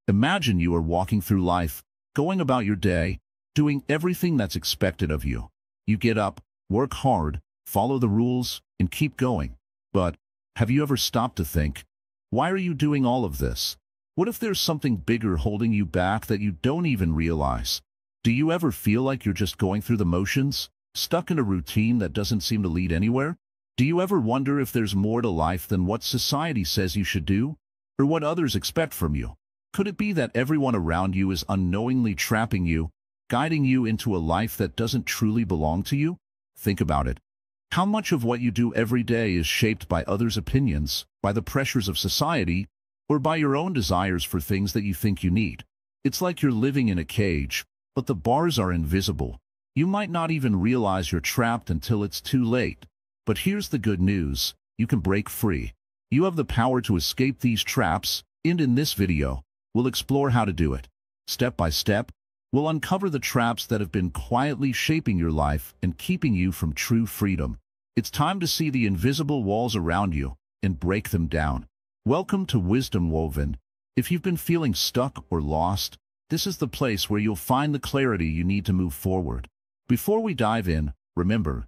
Imagine you are walking through life, going about your day, doing everything that's expected of you. You get up, work hard, follow the rules, and keep going. But have you ever stopped to think, why are you doing all of this? What if there's something bigger holding you back that you don't even realize? Do you ever feel like you're just going through the motions, stuck in a routine that doesn't seem to lead anywhere? Do you ever wonder if there's more to life than what society says you should do, or what others expect from you? Could it be that everyone around you is unknowingly trapping you, guiding you into a life that doesn't truly belong to you? Think about it. How much of what you do every day is shaped by others' opinions, by the pressures of society, or by your own desires for things that you think you need? It's like you're living in a cage, but the bars are invisible. You might not even realize you're trapped until it's too late. But here's the good news: you can break free. You have the power to escape these traps, and in this video, we'll explore how to do it. Step by step, we'll uncover the traps that have been quietly shaping your life and keeping you from true freedom. It's time to see the invisible walls around you and break them down. Welcome to Wisdom Woven. If you've been feeling stuck or lost, this is the place where you'll find the clarity you need to move forward. Before we dive in, remember,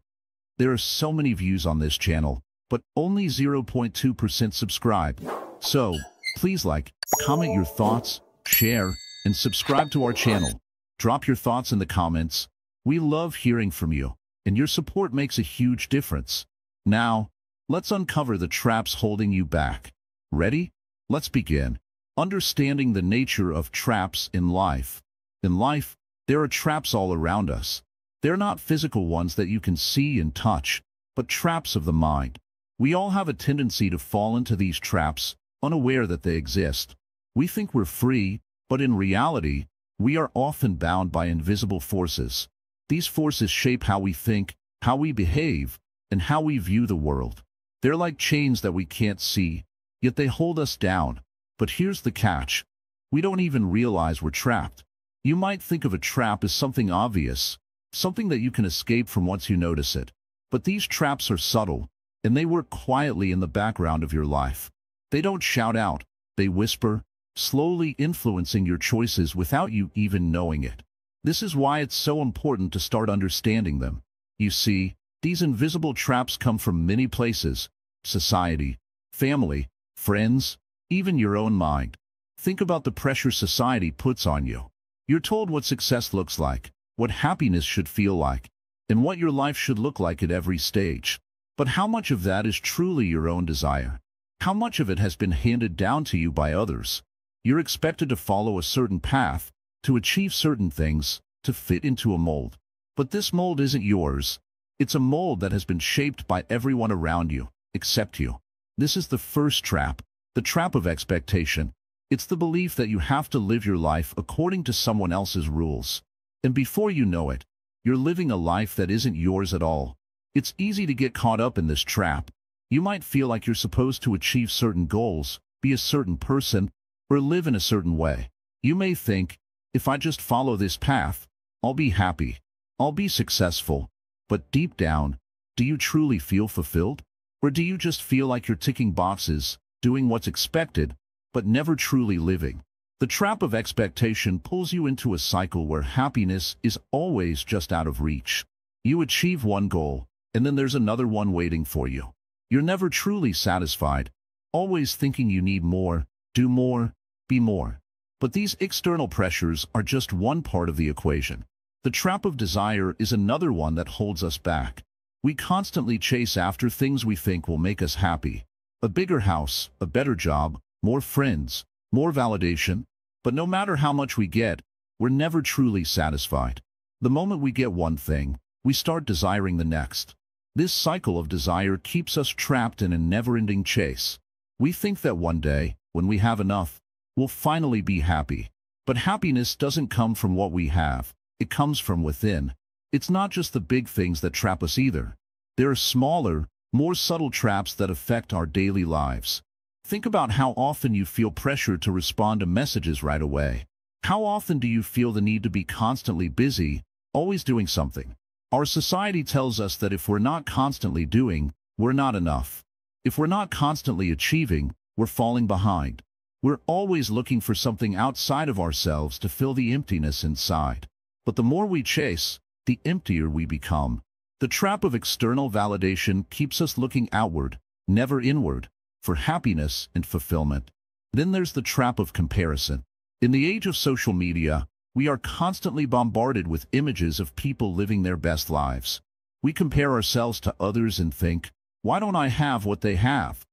there are so many views on this channel, but only 0.2% subscribe. So, please like, comment your thoughts, share, and subscribe to our channel. Drop your thoughts in the comments. We love hearing from you, and your support makes a huge difference. Now, let's uncover the traps holding you back. Ready? Let's begin. Understanding the nature of traps in life. In life, there are traps all around us. They're not physical ones that you can see and touch, but traps of the mind. We all have a tendency to fall into these traps, unaware that they exist. We think we're free, but in reality, we are often bound by invisible forces. These forces shape how we think, how we behave, and how we view the world. They're like chains that we can't see, yet they hold us down. But here's the catch: we don't even realize we're trapped. You might think of a trap as something obvious, something that you can escape from once you notice it. But these traps are subtle, and they work quietly in the background of your life. They don't shout out, they whisper, slowly influencing your choices without you even knowing it. This is why it's so important to start understanding them. You see, these invisible traps come from many places: society, family, friends, even your own mind. Think about the pressure society puts on you. You're told what success looks like, what happiness should feel like, and what your life should look like at every stage. But how much of that is truly your own desire? How much of it has been handed down to you by others? You're expected to follow a certain path, to achieve certain things, to fit into a mold. But this mold isn't yours. It's a mold that has been shaped by everyone around you, except you. This is the first trap, the trap of expectation. It's the belief that you have to live your life according to someone else's rules. And before you know it, you're living a life that isn't yours at all. It's easy to get caught up in this trap. You might feel like you're supposed to achieve certain goals, be a certain person, or live in a certain way. You may think, if I just follow this path, I'll be happy, I'll be successful. But deep down, do you truly feel fulfilled? Or do you just feel like you're ticking boxes, doing what's expected, but never truly living? The trap of expectation pulls you into a cycle where happiness is always just out of reach. You achieve one goal, and then there's another one waiting for you. You're never truly satisfied, always thinking you need more, do more, be more. But these external pressures are just one part of the equation. The trap of desire is another one that holds us back. We constantly chase after things we think will make us happy. A bigger house, a better job, more friends, more validation. But no matter how much we get, we're never truly satisfied. The moment we get one thing, we start desiring the next. This cycle of desire keeps us trapped in a never-ending chase. We think that one day, when we have enough, we'll finally be happy. But happiness doesn't come from what we have. It comes from within. It's not just the big things that trap us either. There are smaller, more subtle traps that affect our daily lives. Think about how often you feel pressure to respond to messages right away. How often do you feel the need to be constantly busy, always doing something? Our society tells us that if we're not constantly doing, we're not enough. If we're not constantly achieving, we're falling behind. We're always looking for something outside of ourselves to fill the emptiness inside. But the more we chase, the emptier we become. The trap of external validation keeps us looking outward, never inward, for happiness and fulfillment. Then there's the trap of comparison. In the age of social media, we are constantly bombarded with images of people living their best lives. We compare ourselves to others and think, why don't I have what they have?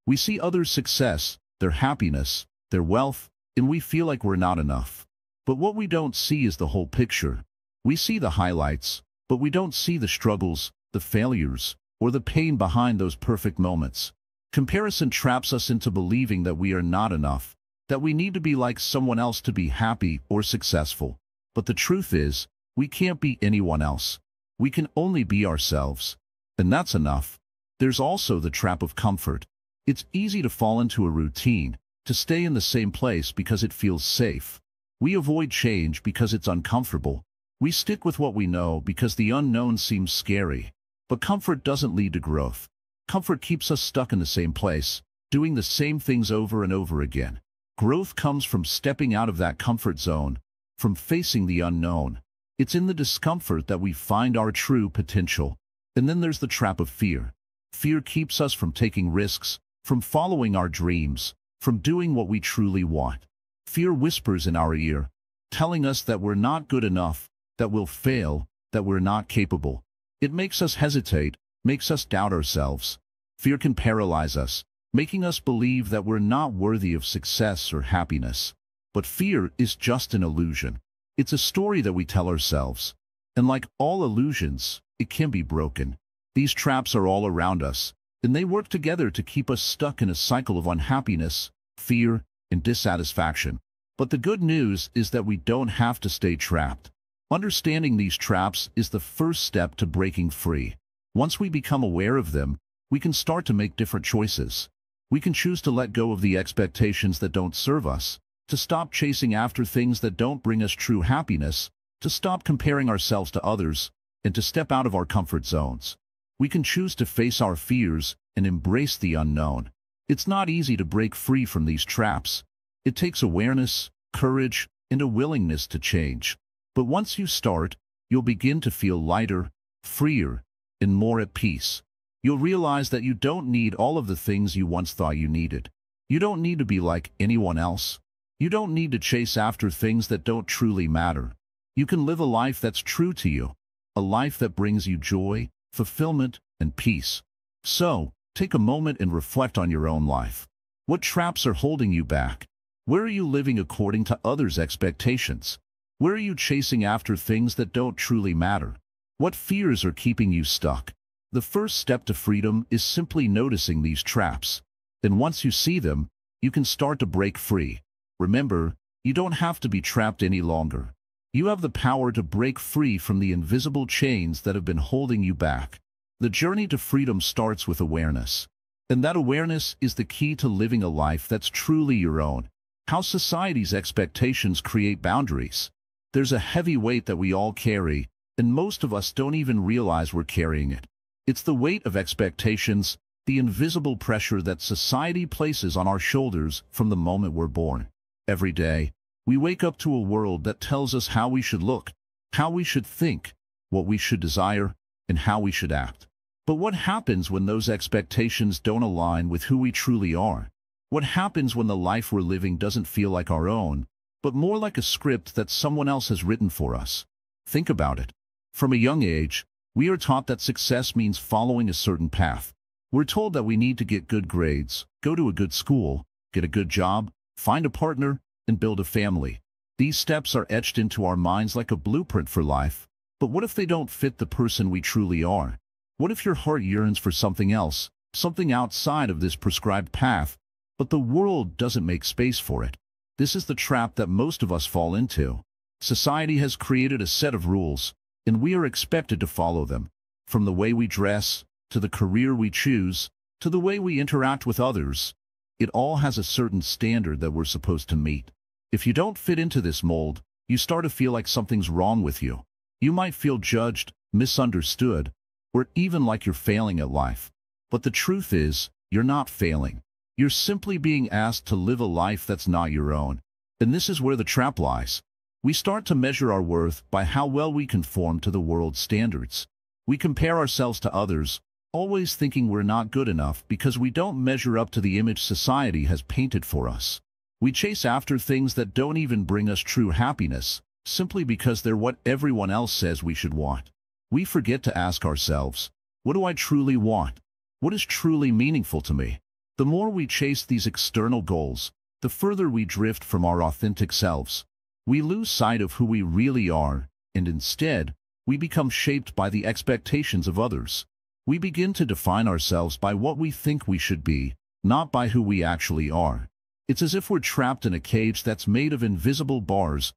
We see others' success, their happiness, their wealth, and we feel like we're not enough. But what we don't see is the whole picture. We see the highlights, but we don't see the struggles, the failures, or the pain behind those perfect moments. Comparison traps us into believing that we are not enough, that we need to be like someone else to be happy or successful. But the truth is, we can't be anyone else. We can only be ourselves. And that's enough. There's also the trap of comfort. It's easy to fall into a routine, to stay in the same place because it feels safe. We avoid change because it's uncomfortable. We stick with what we know because the unknown seems scary. But comfort doesn't lead to growth. Comfort keeps us stuck in the same place, doing the same things over and over again. Growth comes from stepping out of that comfort zone, from facing the unknown. It's in the discomfort that we find our true potential. And then there's the trap of fear. Fear keeps us from taking risks, from following our dreams, from doing what we truly want. Fear whispers in our ear, telling us that we're not good enough, that we'll fail, that we're not capable. It makes us hesitate, makes us doubt ourselves. Fear can paralyze us, making us believe that we're not worthy of success or happiness. But fear is just an illusion. It's a story that we tell ourselves. And like all illusions, it can be broken. These traps are all around us, and they work together to keep us stuck in a cycle of unhappiness, fear, and dissatisfaction. But the good news is that we don't have to stay trapped. Understanding these traps is the first step to breaking free. Once we become aware of them, we can start to make different choices. We can choose to let go of the expectations that don't serve us, to stop chasing after things that don't bring us true happiness, to stop comparing ourselves to others, and to step out of our comfort zones. We can choose to face our fears and embrace the unknown. It's not easy to break free from these traps. It takes awareness, courage, and a willingness to change. But once you start, you'll begin to feel lighter, freer, and more at peace. You'll realize that you don't need all of the things you once thought you needed. You don't need to be like anyone else. You don't need to chase after things that don't truly matter. You can live a life that's true to you, a life that brings you joy, fulfillment, and peace. So, take a moment and reflect on your own life. What traps are holding you back? Where are you living according to others' expectations? Where are you chasing after things that don't truly matter? What fears are keeping you stuck? The first step to freedom is simply noticing these traps. Then once you see them, you can start to break free. Remember, you don't have to be trapped any longer. You have the power to break free from the invisible chains that have been holding you back. The journey to freedom starts with awareness. And that awareness is the key to living a life that's truly your own. How society's expectations create boundaries. There's a heavy weight that we all carry, and most of us don't even realize we're carrying it. It's the weight of expectations, the invisible pressure that society places on our shoulders from the moment we're born. Every day, we wake up to a world that tells us how we should look, how we should think, what we should desire, and how we should act. But what happens when those expectations don't align with who we truly are? What happens when the life we're living doesn't feel like our own, but more like a script that someone else has written for us? Think about it. From a young age, we are taught that success means following a certain path. We're told that we need to get good grades, go to a good school, get a good job, find a partner, and build a family. These steps are etched into our minds like a blueprint for life. But what if they don't fit the person we truly are? What if your heart yearns for something else, something outside of this prescribed path, but the world doesn't make space for it? This is the trap that most of us fall into. Society has created a set of rules, and we are expected to follow them. From the way we dress, to the career we choose, to the way we interact with others, it all has a certain standard that we're supposed to meet. If you don't fit into this mold, you start to feel like something's wrong with you. You might feel judged, misunderstood, or even like you're failing at life. But the truth is, you're not failing. You're simply being asked to live a life that's not your own. And this is where the trap lies. We start to measure our worth by how well we conform to the world's standards. We compare ourselves to others, always thinking we're not good enough because we don't measure up to the image society has painted for us. We chase after things that don't even bring us true happiness, simply because they're what everyone else says we should want. We forget to ask ourselves, what do I truly want? What is truly meaningful to me? The more we chase these external goals, the further we drift from our authentic selves. We lose sight of who we really are, and instead, we become shaped by the expectations of others. We begin to define ourselves by what we think we should be, not by who we actually are. It's as if we're trapped in a cage that's made of invisible bars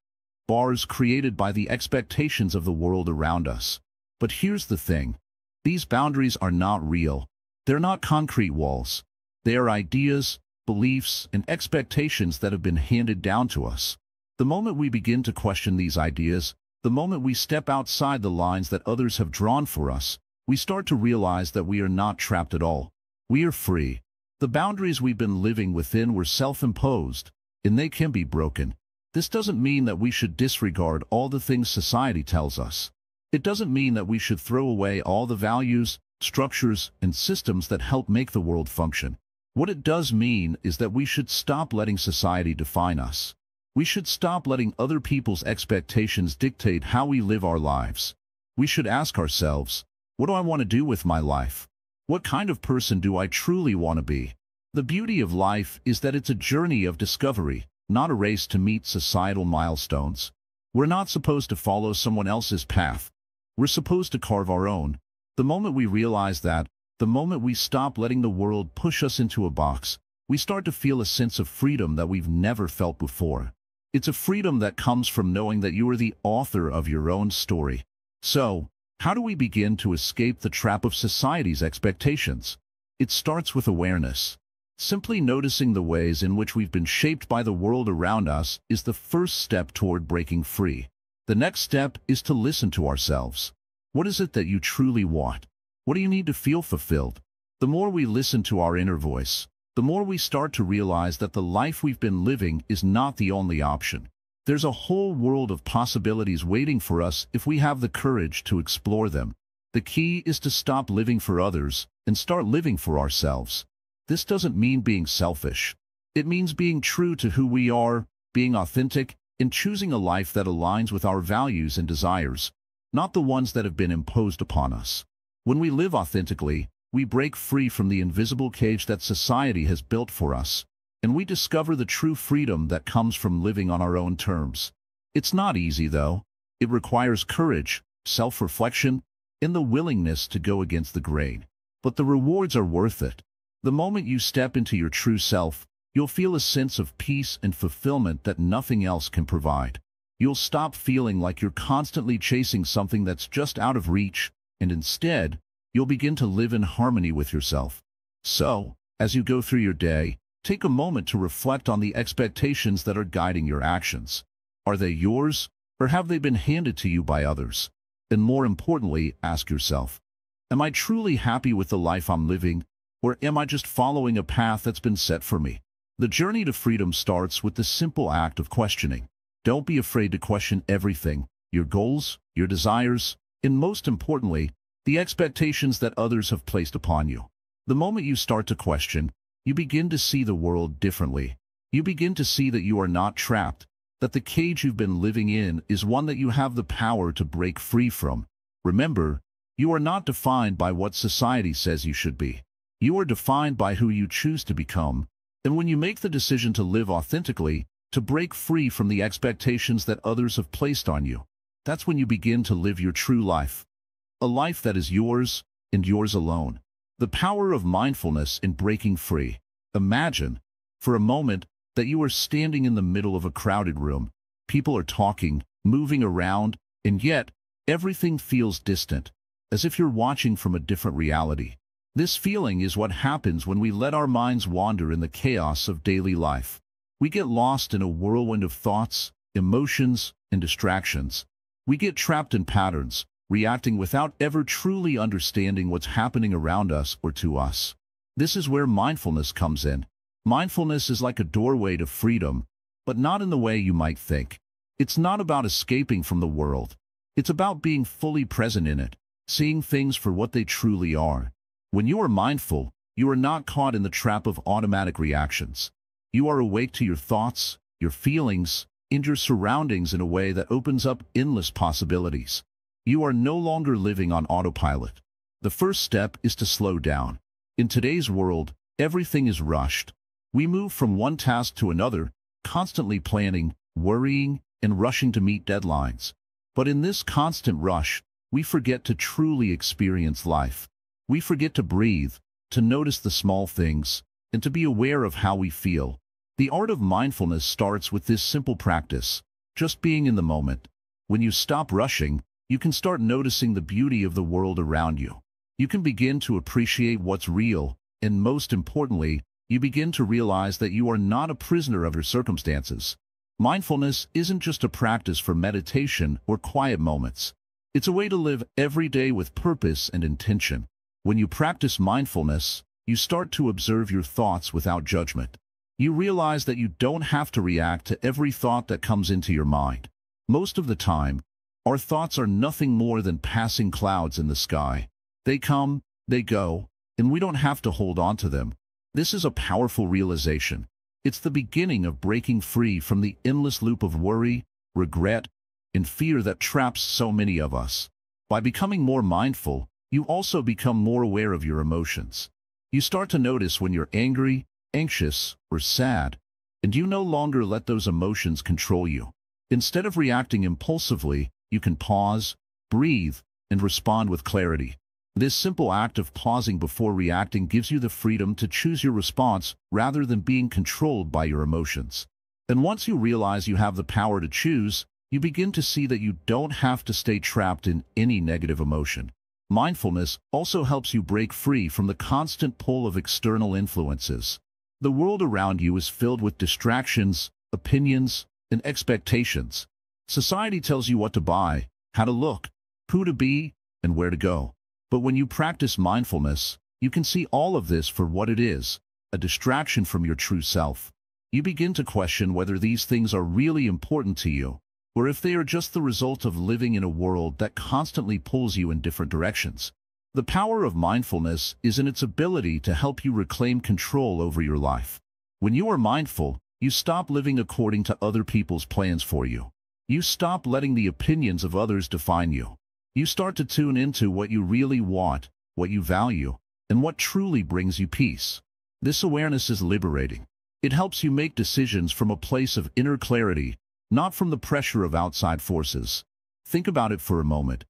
created by the expectations of the world around us. But here's the thing. These boundaries are not real. They're not concrete walls. They are ideas, beliefs, and expectations that have been handed down to us. The moment we begin to question these ideas, the moment we step outside the lines that others have drawn for us, we start to realize that we are not trapped at all. We are free. The boundaries we've been living within were self-imposed, and they can be broken. This doesn't mean that we should disregard all the things society tells us. It doesn't mean that we should throw away all the values, structures, and systems that help make the world function. What it does mean is that we should stop letting society define us. We should stop letting other people's expectations dictate how we live our lives. We should ask ourselves, what do I want to do with my life? What kind of person do I truly want to be? The beauty of life is that it's a journey of discovery, not a race to meet societal milestones. We're not supposed to follow someone else's path. We're supposed to carve our own. The moment we realize that, the moment we stop letting the world push us into a box, we start to feel a sense of freedom that we've never felt before. It's a freedom that comes from knowing that you are the author of your own story. So, how do we begin to escape the trap of society's expectations? It starts with awareness. Simply noticing the ways in which we've been shaped by the world around us is the first step toward breaking free. The next step is to listen to ourselves. What is it that you truly want? What do you need to feel fulfilled? The more we listen to our inner voice, the more we start to realize that the life we've been living is not the only option. There's a whole world of possibilities waiting for us if we have the courage to explore them. The key is to stop living for others and start living for ourselves. This doesn't mean being selfish. It means being true to who we are, being authentic, and choosing a life that aligns with our values and desires, not the ones that have been imposed upon us. When we live authentically, we break free from the invisible cage that society has built for us, and we discover the true freedom that comes from living on our own terms. It's not easy, though. It requires courage, self-reflection, and the willingness to go against the grain. But the rewards are worth it. The moment you step into your true self, you'll feel a sense of peace and fulfillment that nothing else can provide. You'll stop feeling like you're constantly chasing something that's just out of reach, and instead, you'll begin to live in harmony with yourself. So, as you go through your day, take a moment to reflect on the expectations that are guiding your actions. Are they yours, or have they been handed to you by others? And more importantly, ask yourself, am I truly happy with the life I'm living, or am I just following a path that's been set for me? The journey to freedom starts with the simple act of questioning. Don't be afraid to question everything, your goals, your desires, and most importantly, the expectations that others have placed upon you. The moment you start to question, you begin to see the world differently. You begin to see that you are not trapped, that the cage you've been living in is one that you have the power to break free from. Remember, you are not defined by what society says you should be. You are defined by who you choose to become, and when you make the decision to live authentically, to break free from the expectations that others have placed on you, that's when you begin to live your true life. A life that is yours, and yours alone. The power of mindfulness in breaking free. Imagine, for a moment, that you are standing in the middle of a crowded room. People are talking, moving around, and yet, everything feels distant, as if you're watching from a different reality. This feeling is what happens when we let our minds wander in the chaos of daily life. We get lost in a whirlwind of thoughts, emotions, and distractions. We get trapped in patterns, reacting without ever truly understanding what's happening around us or to us. This is where mindfulness comes in. Mindfulness is like a doorway to freedom, but not in the way you might think. It's not about escaping from the world. It's about being fully present in it, seeing things for what they truly are. When you are mindful, you are not caught in the trap of automatic reactions. You are awake to your thoughts, your feelings, and your surroundings in a way that opens up endless possibilities. You are no longer living on autopilot. The first step is to slow down. In today's world, everything is rushed. We move from one task to another, constantly planning, worrying, and rushing to meet deadlines. But in this constant rush, we forget to truly experience life. We forget to breathe, to notice the small things, and to be aware of how we feel. The art of mindfulness starts with this simple practice, just being in the moment. When you stop rushing, you can start noticing the beauty of the world around you. You can begin to appreciate what's real, and most importantly, you begin to realize that you are not a prisoner of your circumstances. Mindfulness isn't just a practice for meditation or quiet moments. It's a way to live every day with purpose and intention. When you practice mindfulness, you start to observe your thoughts without judgment. You realize that you don't have to react to every thought that comes into your mind. Most of the time, our thoughts are nothing more than passing clouds in the sky. They come, they go, and we don't have to hold on to them. This is a powerful realization. It's the beginning of breaking free from the endless loop of worry, regret, and fear that traps so many of us. By becoming more mindful, you also become more aware of your emotions. You start to notice when you're angry, anxious, or sad, and you no longer let those emotions control you. Instead of reacting impulsively, you can pause, breathe, and respond with clarity. This simple act of pausing before reacting gives you the freedom to choose your response rather than being controlled by your emotions. And once you realize you have the power to choose, you begin to see that you don't have to stay trapped in any negative emotion. Mindfulness also helps you break free from the constant pull of external influences. The world around you is filled with distractions, opinions, and expectations. Society tells you what to buy, how to look, who to be, and where to go. But when you practice mindfulness, you can see all of this for what it is, a distraction from your true self. You begin to question whether these things are really important to you, or if they are just the result of living in a world that constantly pulls you in different directions. The power of mindfulness is in its ability to help you reclaim control over your life. When you are mindful, you stop living according to other people's plans for you. You stop letting the opinions of others define you. You start to tune into what you really want, what you value, and what truly brings you peace. This awareness is liberating. It helps you make decisions from a place of inner clarity, not from the pressure of outside forces. Think about it for a moment.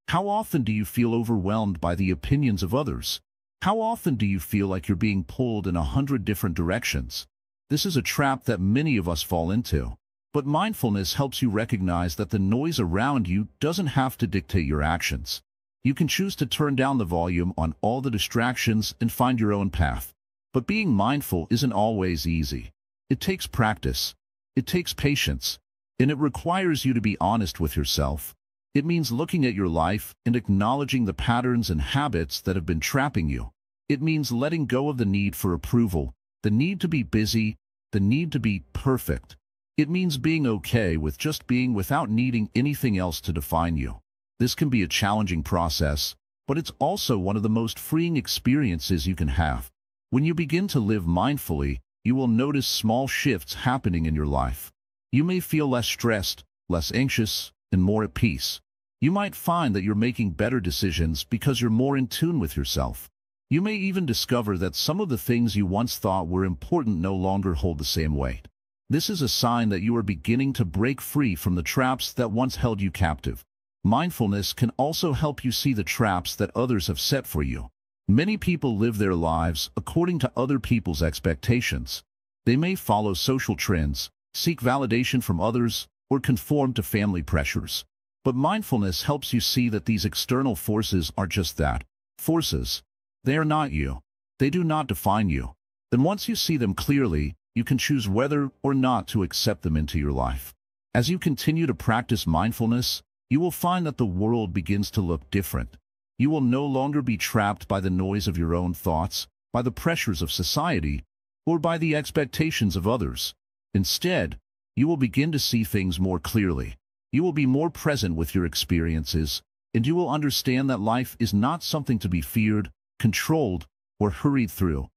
How often do you feel overwhelmed by the opinions of others? How often do you feel like you're being pulled in 100 different directions? This is a trap that many of us fall into. But mindfulness helps you recognize that the noise around you doesn't have to dictate your actions. You can choose to turn down the volume on all the distractions and find your own path. But being mindful isn't always easy. It takes practice. It takes patience. And it requires you to be honest with yourself. It means looking at your life and acknowledging the patterns and habits that have been trapping you. It means letting go of the need for approval, the need to be busy, the need to be perfect. It means being okay with just being without needing anything else to define you. This can be a challenging process, but it's also one of the most freeing experiences you can have. When you begin to live mindfully, you will notice small shifts happening in your life. You may feel less stressed, less anxious, and more at peace. You might find that you're making better decisions because you're more in tune with yourself. You may even discover that some of the things you once thought were important no longer hold the same weight. This is a sign that you are beginning to break free from the traps that once held you captive. Mindfulness can also help you see the traps that others have set for you. Many people live their lives according to other people's expectations. They may follow social trends, seek validation from others, or conform to family pressures. But mindfulness helps you see that these external forces are just that, forces. They are not you. They do not define you. Then once you see them clearly, you can choose whether or not to accept them into your life. As you continue to practice mindfulness, you will find that the world begins to look different. You will no longer be trapped by the noise of your own thoughts, by the pressures of society, or by the expectations of others. Instead, you will begin to see things more clearly. You will be more present with your experiences, and you will understand that life is not something to be feared, controlled, or hurried through.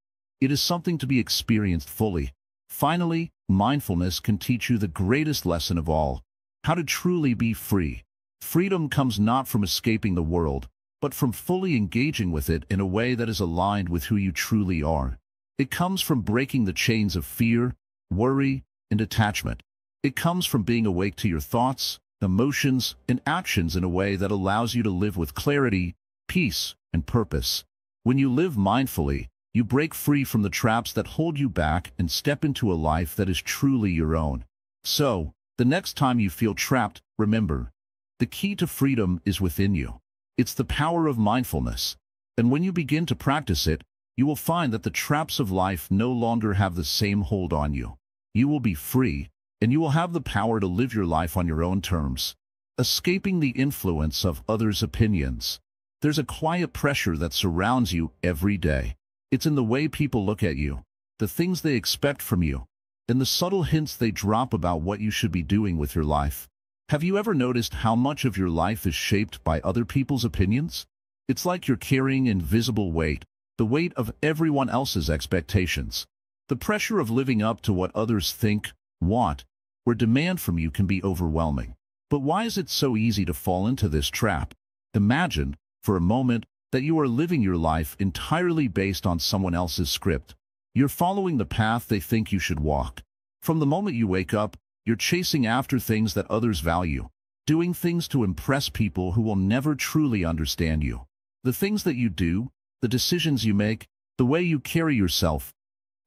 It is something to be experienced fully. Finally, mindfulness can teach you the greatest lesson of all: how to truly be free. Freedom comes not from escaping the world, but from fully engaging with it in a way that is aligned with who you truly are. It comes from breaking the chains of fear, worry, and attachment. It comes from being awake to your thoughts, emotions, and actions in a way that allows you to live with clarity, peace, and purpose. When you live mindfully, you break free from the traps that hold you back and step into a life that is truly your own. So, the next time you feel trapped, remember, the key to freedom is within you. It's the power of mindfulness. And when you begin to practice it, you will find that the traps of life no longer have the same hold on you. You will be free, and you will have the power to live your life on your own terms, escaping the influence of others' opinions. There's a quiet pressure that surrounds you every day. It's in the way people look at you, the things they expect from you, and the subtle hints they drop about what you should be doing with your life. Have you ever noticed how much of your life is shaped by other people's opinions? It's like you're carrying invisible weight, the weight of everyone else's expectations. The pressure of living up to what others think, want, or demand from you can be overwhelming. But why is it so easy to fall into this trap? Imagine, for a moment, that you are living your life entirely based on someone else's script. You're following the path they think you should walk. From the moment you wake up, you're chasing after things that others value, doing things to impress people who will never truly understand you. The things that you do, the decisions you make, the way you carry yourself,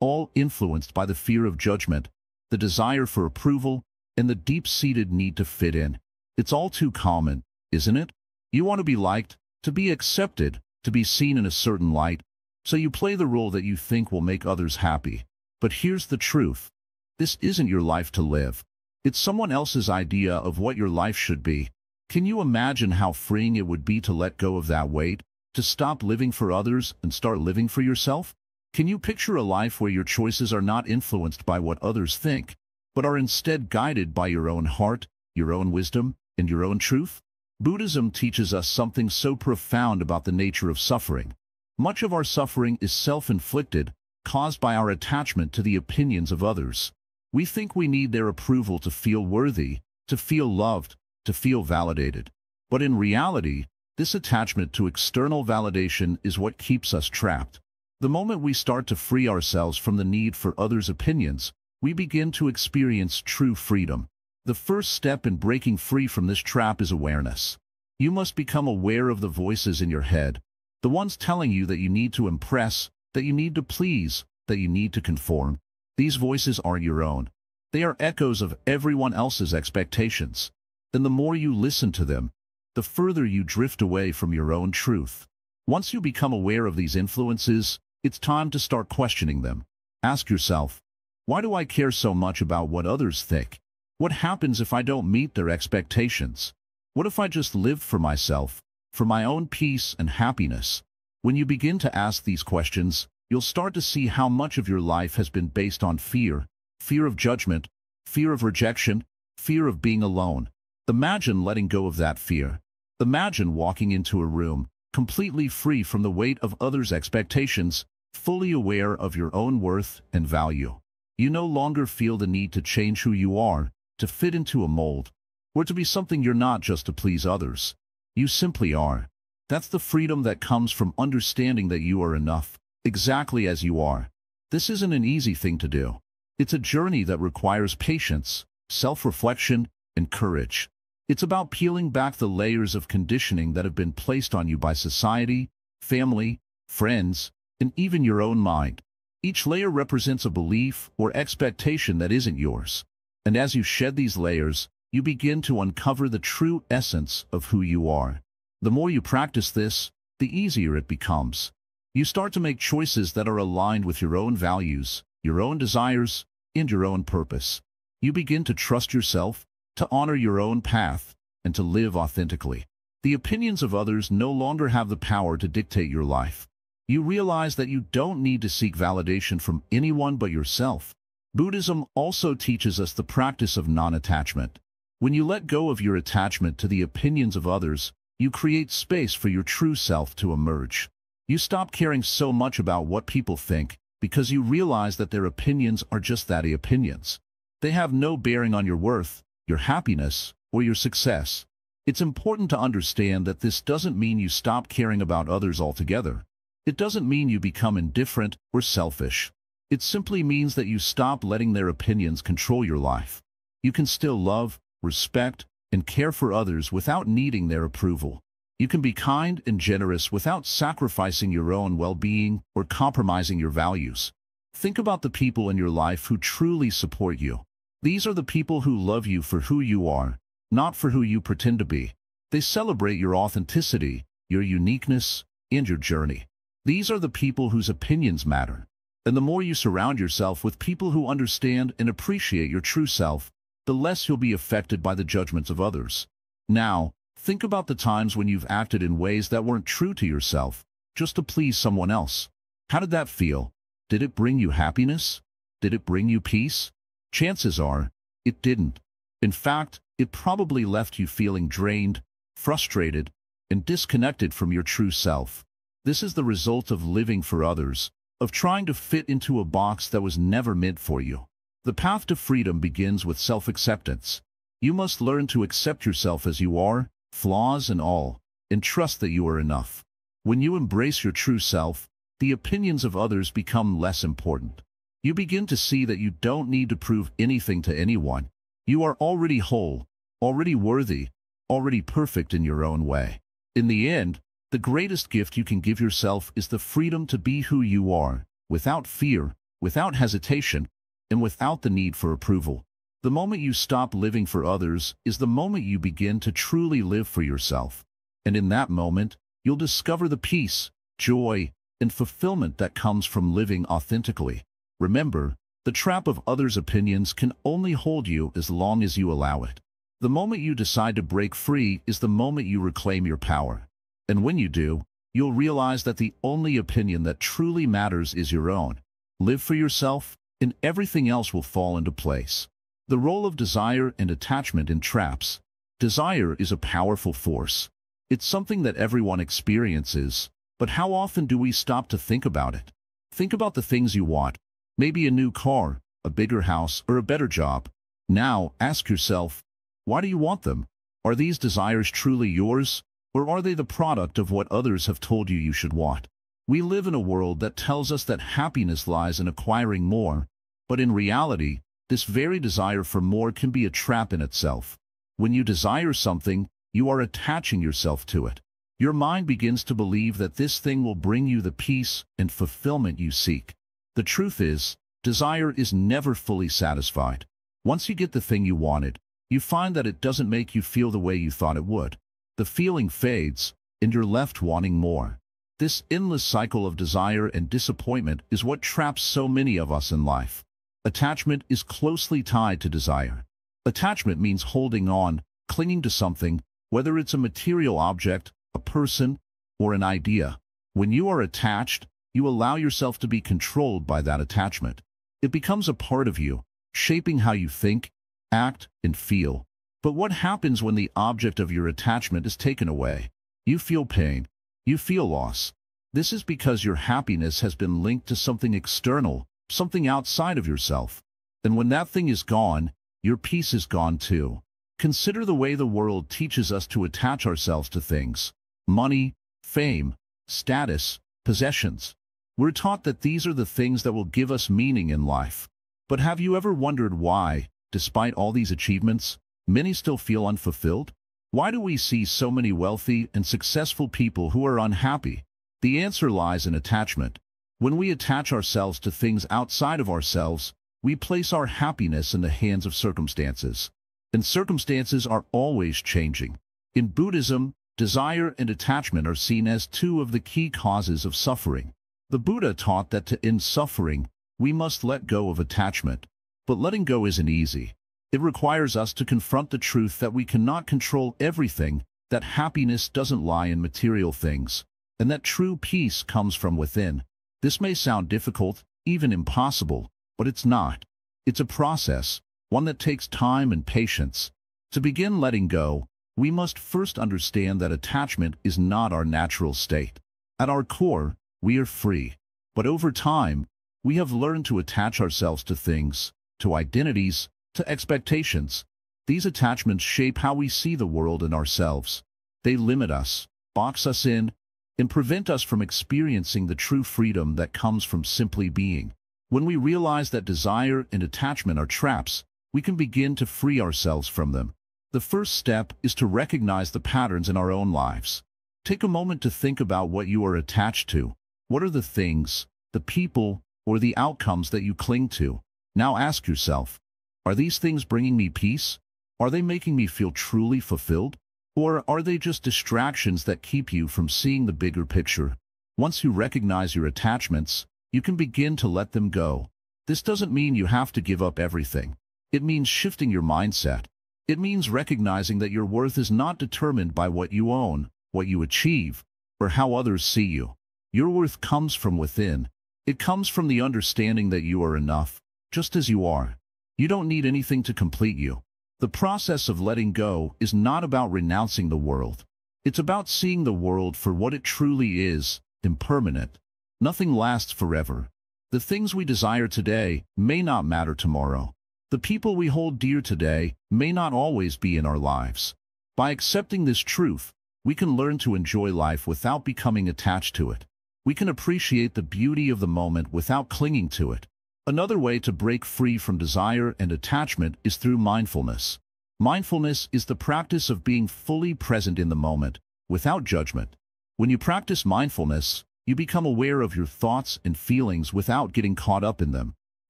all influenced by the fear of judgment, the desire for approval, and the deep-seated need to fit in. It's all too common, isn't it? You want to be liked, to be accepted, to be seen in a certain light, so you play the role that you think will make others happy. But here's the truth. This isn't your life to live. It's someone else's idea of what your life should be. Can you imagine how freeing it would be to let go of that weight, to stop living for others and start living for yourself? Can you picture a life where your choices are not influenced by what others think, but are instead guided by your own heart, your own wisdom, and your own truth? Buddhism teaches us something so profound about the nature of suffering. Much of our suffering is self-inflicted, caused by our attachment to the opinions of others. We think we need their approval to feel worthy, to feel loved, to feel validated. But in reality, this attachment to external validation is what keeps us trapped. The moment we start to free ourselves from the need for others' opinions, we begin to experience true freedom. The first step in breaking free from this trap is awareness. You must become aware of the voices in your head, the ones telling you that you need to impress, that you need to please, that you need to conform. These voices aren't your own. They are echoes of everyone else's expectations. And the more you listen to them, the further you drift away from your own truth. Once you become aware of these influences, it's time to start questioning them. Ask yourself, why do I care so much about what others think? What happens if I don't meet their expectations? What if I just lived for myself, for my own peace and happiness? When you begin to ask these questions, you'll start to see how much of your life has been based on fear, fear of judgment, fear of rejection, fear of being alone. Imagine letting go of that fear. Imagine walking into a room, completely free from the weight of others' expectations, fully aware of your own worth and value. You no longer feel the need to change who you are, to fit into a mold, or to be something you're not just to please others. You simply are. That's the freedom that comes from understanding that you are enough, exactly as you are. This isn't an easy thing to do. It's a journey that requires patience, self-reflection, and courage. It's about peeling back the layers of conditioning that have been placed on you by society, family, friends, and even your own mind. Each layer represents a belief or expectation that isn't yours. And as you shed these layers, you begin to uncover the true essence of who you are. The more you practice this, the easier it becomes. You start to make choices that are aligned with your own values, your own desires, and your own purpose. You begin to trust yourself, to honor your own path, and to live authentically. The opinions of others no longer have the power to dictate your life. You realize that you don't need to seek validation from anyone but yourself. Buddhism also teaches us the practice of non-attachment. When you let go of your attachment to the opinions of others, you create space for your true self to emerge. You stop caring so much about what people think because you realize that their opinions are just that, opinions. They have no bearing on your worth, your happiness, or your success. It's important to understand that this doesn't mean you stop caring about others altogether. It doesn't mean you become indifferent or selfish. It simply means that you stop letting their opinions control your life. You can still love, respect, and care for others without needing their approval. You can be kind and generous without sacrificing your own well-being or compromising your values. Think about the people in your life who truly support you. These are the people who love you for who you are, not for who you pretend to be. They celebrate your authenticity, your uniqueness, and your journey. These are the people whose opinions matter. And the more you surround yourself with people who understand and appreciate your true self, the less you'll be affected by the judgments of others. Now, think about the times when you've acted in ways that weren't true to yourself, just to please someone else. How did that feel? Did it bring you happiness? Did it bring you peace? Chances are, it didn't. In fact, it probably left you feeling drained, frustrated, and disconnected from your true self. This is the result of living for others, of trying to fit into a box that was never meant for you. The path to freedom begins with self-acceptance. You must learn to accept yourself as you are, flaws and all, and trust that you are enough. When you embrace your true self, the opinions of others become less important. You begin to see that you don't need to prove anything to anyone. You are already whole, already worthy, already perfect in your own way. In the end, the greatest gift you can give yourself is the freedom to be who you are, without fear, without hesitation, and without the need for approval. The moment you stop living for others is the moment you begin to truly live for yourself. And in that moment, you'll discover the peace, joy, and fulfillment that comes from living authentically. Remember, the trap of others' opinions can only hold you as long as you allow it. The moment you decide to break free is the moment you reclaim your power. And when you do, you'll realize that the only opinion that truly matters is your own. Live for yourself, and everything else will fall into place. The role of desire and attachment in traps. Desire is a powerful force. It's something that everyone experiences, but how often do we stop to think about it? Think about the things you want. Maybe a new car, a bigger house, or a better job. Now, ask yourself, why do you want them? Are these desires truly yours? Or are they the product of what others have told you you should want? We live in a world that tells us that happiness lies in acquiring more, but in reality, this very desire for more can be a trap in itself. When you desire something, you are attaching yourself to it. Your mind begins to believe that this thing will bring you the peace and fulfillment you seek. The truth is, desire is never fully satisfied. Once you get the thing you wanted, you find that it doesn't make you feel the way you thought it would. The feeling fades, and you're left wanting more. This endless cycle of desire and disappointment is what traps so many of us in life. Attachment is closely tied to desire. Attachment means holding on, clinging to something, whether it's a material object, a person, or an idea. When you are attached, you allow yourself to be controlled by that attachment. It becomes a part of you, shaping how you think, act, and feel. But what happens when the object of your attachment is taken away? You feel pain. You feel loss. This is because your happiness has been linked to something external, something outside of yourself. And when that thing is gone, your peace is gone too. Consider the way the world teaches us to attach ourselves to things. Money, fame, status, possessions. We're taught that these are the things that will give us meaning in life. But have you ever wondered why, despite all these achievements, many still feel unfulfilled? Why do we see so many wealthy and successful people who are unhappy? The answer lies in attachment. When we attach ourselves to things outside of ourselves, we place our happiness in the hands of circumstances. And circumstances are always changing. In Buddhism, desire and attachment are seen as two of the key causes of suffering. The Buddha taught that to end suffering, we must let go of attachment. But letting go isn't easy. It requires us to confront the truth that we cannot control everything, that happiness doesn't lie in material things, and that true peace comes from within. This may sound difficult, even impossible, but it's not. It's a process, one that takes time and patience. To begin letting go, we must first understand that attachment is not our natural state. At our core, we are free. But over time, we have learned to attach ourselves to things, to identities, to expectations. These attachments shape how we see the world and ourselves. They limit us, box us in, and prevent us from experiencing the true freedom that comes from simply being. When we realize that desire and attachment are traps, we can begin to free ourselves from them. The first step is to recognize the patterns in our own lives. Take a moment to think about what you are attached to. What are the things, the people, or the outcomes that you cling to? Now ask yourself, are these things bringing me peace? Are they making me feel truly fulfilled? Or are they just distractions that keep you from seeing the bigger picture? Once you recognize your attachments, you can begin to let them go. This doesn't mean you have to give up everything. It means shifting your mindset. It means recognizing that your worth is not determined by what you own, what you achieve, or how others see you. Your worth comes from within. It comes from the understanding that you are enough, just as you are. You don't need anything to complete you. The process of letting go is not about renouncing the world. It's about seeing the world for what it truly is, impermanent. Nothing lasts forever. The things we desire today may not matter tomorrow. The people we hold dear today may not always be in our lives. By accepting this truth, we can learn to enjoy life without becoming attached to it. We can appreciate the beauty of the moment without clinging to it. Another way to break free from desire and attachment is through mindfulness. Mindfulness is the practice of being fully present in the moment, without judgment. When you practice mindfulness, you become aware of your thoughts and feelings without getting caught up in them.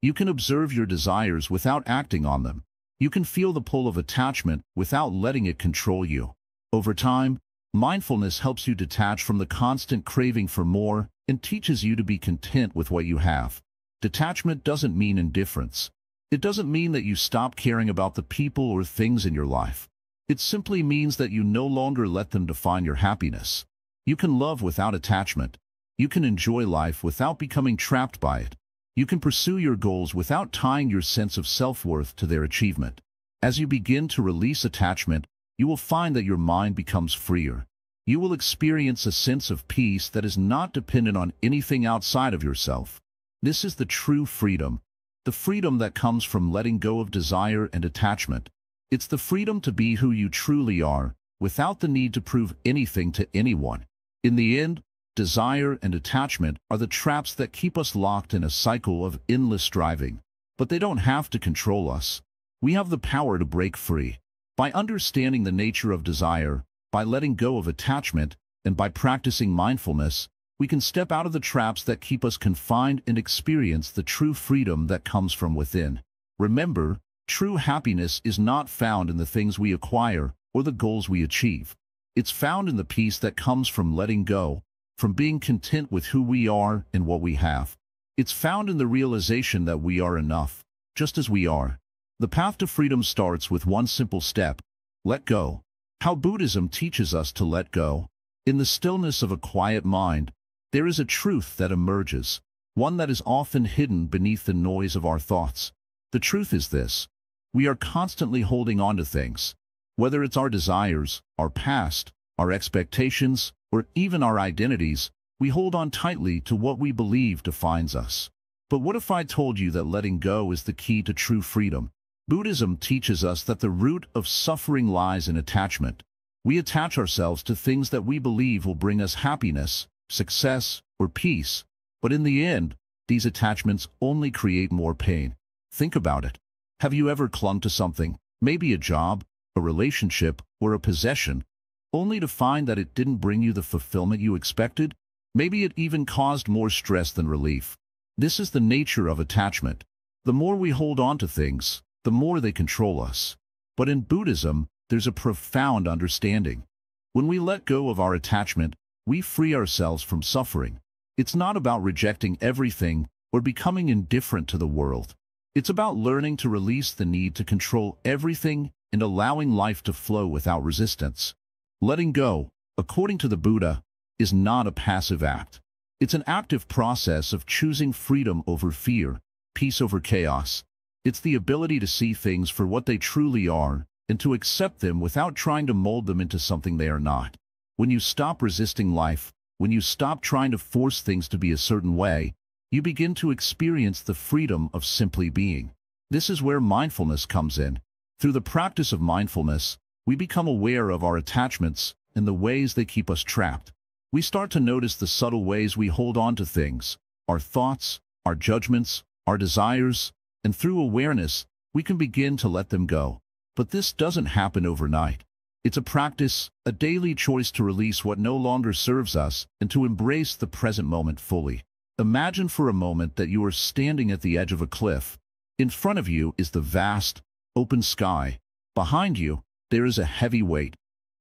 You can observe your desires without acting on them. You can feel the pull of attachment without letting it control you. Over time, mindfulness helps you detach from the constant craving for more and teaches you to be content with what you have. Detachment doesn't mean indifference. It doesn't mean that you stop caring about the people or things in your life. It simply means that you no longer let them define your happiness. You can love without attachment. You can enjoy life without becoming trapped by it. You can pursue your goals without tying your sense of self-worth to their achievement. As you begin to release attachment, you will find that your mind becomes freer. You will experience a sense of peace that is not dependent on anything outside of yourself. This is the true freedom, the freedom that comes from letting go of desire and attachment. It's the freedom to be who you truly are, without the need to prove anything to anyone. In the end, desire and attachment are the traps that keep us locked in a cycle of endless striving. But they don't have to control us. We have the power to break free. By understanding the nature of desire, by letting go of attachment, and by practicing mindfulness, we can step out of the traps that keep us confined and experience the true freedom that comes from within. Remember, true happiness is not found in the things we acquire or the goals we achieve. It's found in the peace that comes from letting go, from being content with who we are and what we have. It's found in the realization that we are enough, just as we are. The path to freedom starts with one simple step: let go. How Buddhism teaches us to let go. In the stillness of a quiet mind, there is a truth that emerges, one that is often hidden beneath the noise of our thoughts. The truth is this: we are constantly holding on to things. Whether it's our desires, our past, our expectations, or even our identities, we hold on tightly to what we believe defines us. But what if I told you that letting go is the key to true freedom? Buddhism teaches us that the root of suffering lies in attachment. We attach ourselves to things that we believe will bring us happiness, success, or peace. But in the end, these attachments only create more pain. Think about it. Have you ever clung to something, maybe a job, a relationship, or a possession, only to find that it didn't bring you the fulfillment you expected? Maybe it even caused more stress than relief. This is the nature of attachment. The more we hold on to things, the more they control us. But in Buddhism, there's a profound understanding. When we let go of our attachment, we free ourselves from suffering. It's not about rejecting everything or becoming indifferent to the world. It's about learning to release the need to control everything and allowing life to flow without resistance. Letting go, according to the Buddha, is not a passive act. It's an active process of choosing freedom over fear, peace over chaos. It's the ability to see things for what they truly are and to accept them without trying to mold them into something they are not. When you stop resisting life, when you stop trying to force things to be a certain way, you begin to experience the freedom of simply being. This is where mindfulness comes in. Through the practice of mindfulness, we become aware of our attachments and the ways they keep us trapped. We start to notice the subtle ways we hold on to things, our thoughts, our judgments, our desires, and through awareness, we can begin to let them go. But this doesn't happen overnight. It's a practice, a daily choice to release what no longer serves us and to embrace the present moment fully. Imagine for a moment that you are standing at the edge of a cliff. In front of you is the vast, open sky. Behind you, there is a heavy weight,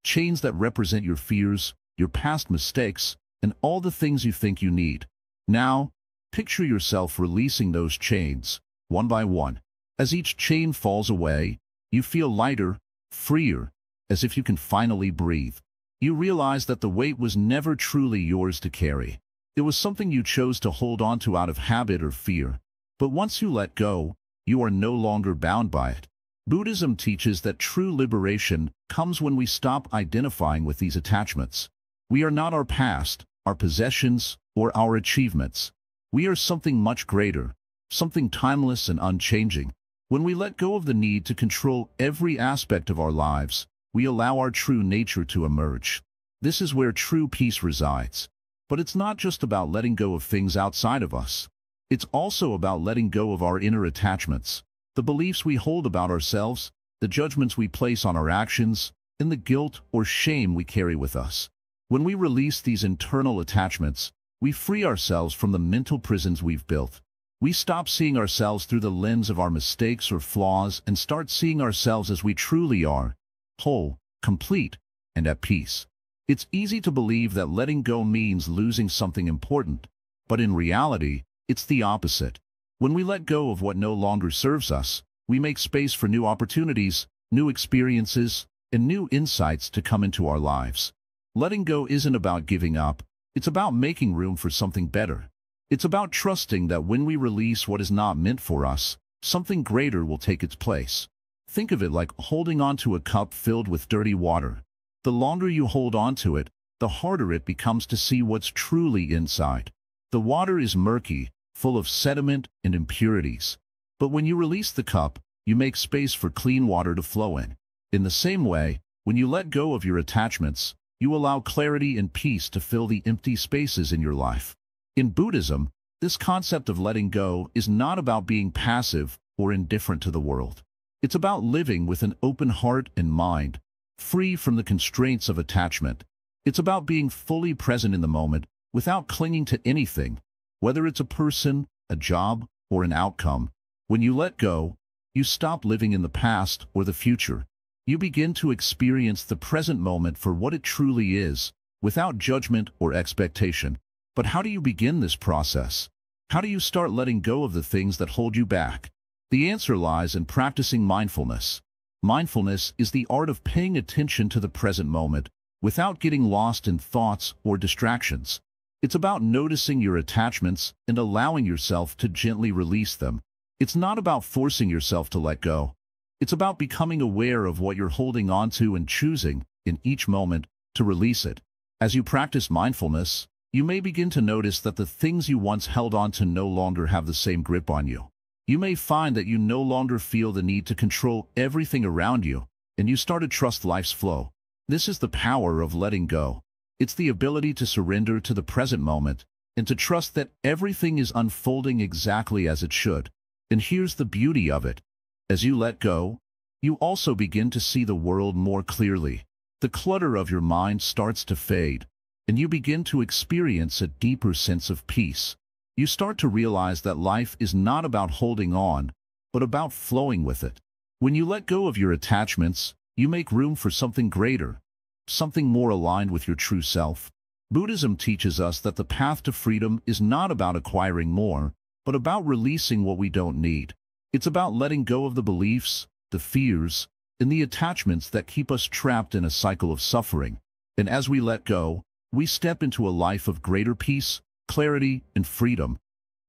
chains that represent your fears, your past mistakes, and all the things you think you need. Now, picture yourself releasing those chains, one by one. As each chain falls away, you feel lighter, freer, as if you can finally breathe. You realize that the weight was never truly yours to carry. It was something you chose to hold on to out of habit or fear. But once you let go, you are no longer bound by it. Buddhism teaches that true liberation comes when we stop identifying with these attachments. We are not our past, our possessions, or our achievements. We are something much greater, something timeless and unchanging. When we let go of the need to control every aspect of our lives, we allow our true nature to emerge. This is where true peace resides. But it's not just about letting go of things outside of us. It's also about letting go of our inner attachments, the beliefs we hold about ourselves, the judgments we place on our actions, and the guilt or shame we carry with us. When we release these internal attachments, we free ourselves from the mental prisons we've built. We stop seeing ourselves through the lens of our mistakes or flaws and start seeing ourselves as we truly are, whole, complete, and at peace. It's easy to believe that letting go means losing something important, but in reality, it's the opposite. When we let go of what no longer serves us, we make space for new opportunities, new experiences, and new insights to come into our lives. Letting go isn't about giving up. It's about making room for something better. It's about trusting that when we release what is not meant for us, something greater will take its place. Think of it like holding onto a cup filled with dirty water. The longer you hold on to it, the harder it becomes to see what's truly inside. The water is murky, full of sediment and impurities. But when you release the cup, you make space for clean water to flow in. In the same way, when you let go of your attachments, you allow clarity and peace to fill the empty spaces in your life. In Buddhism, this concept of letting go is not about being passive or indifferent to the world. It's about living with an open heart and mind, free from the constraints of attachment. It's about being fully present in the moment without clinging to anything, whether it's a person, a job, or an outcome. When you let go, you stop living in the past or the future. You begin to experience the present moment for what it truly is, without judgment or expectation. But how do you begin this process? How do you start letting go of the things that hold you back? The answer lies in practicing mindfulness. Mindfulness is the art of paying attention to the present moment without getting lost in thoughts or distractions. It's about noticing your attachments and allowing yourself to gently release them. It's not about forcing yourself to let go. It's about becoming aware of what you're holding on to and choosing, in each moment, to release it. As you practice mindfulness, you may begin to notice that the things you once held on to no longer have the same grip on you. You may find that you no longer feel the need to control everything around you, and you start to trust life's flow. This is the power of letting go. It's the ability to surrender to the present moment and to trust that everything is unfolding exactly as it should. And here's the beauty of it. As you let go, you also begin to see the world more clearly. The clutter of your mind starts to fade, and you begin to experience a deeper sense of peace. You start to realize that life is not about holding on, but about flowing with it. When you let go of your attachments, you make room for something greater, something more aligned with your true self. Buddhism teaches us that the path to freedom is not about acquiring more, but about releasing what we don't need. It's about letting go of the beliefs, the fears, and the attachments that keep us trapped in a cycle of suffering. And as we let go, we step into a life of greater peace, clarity, and freedom,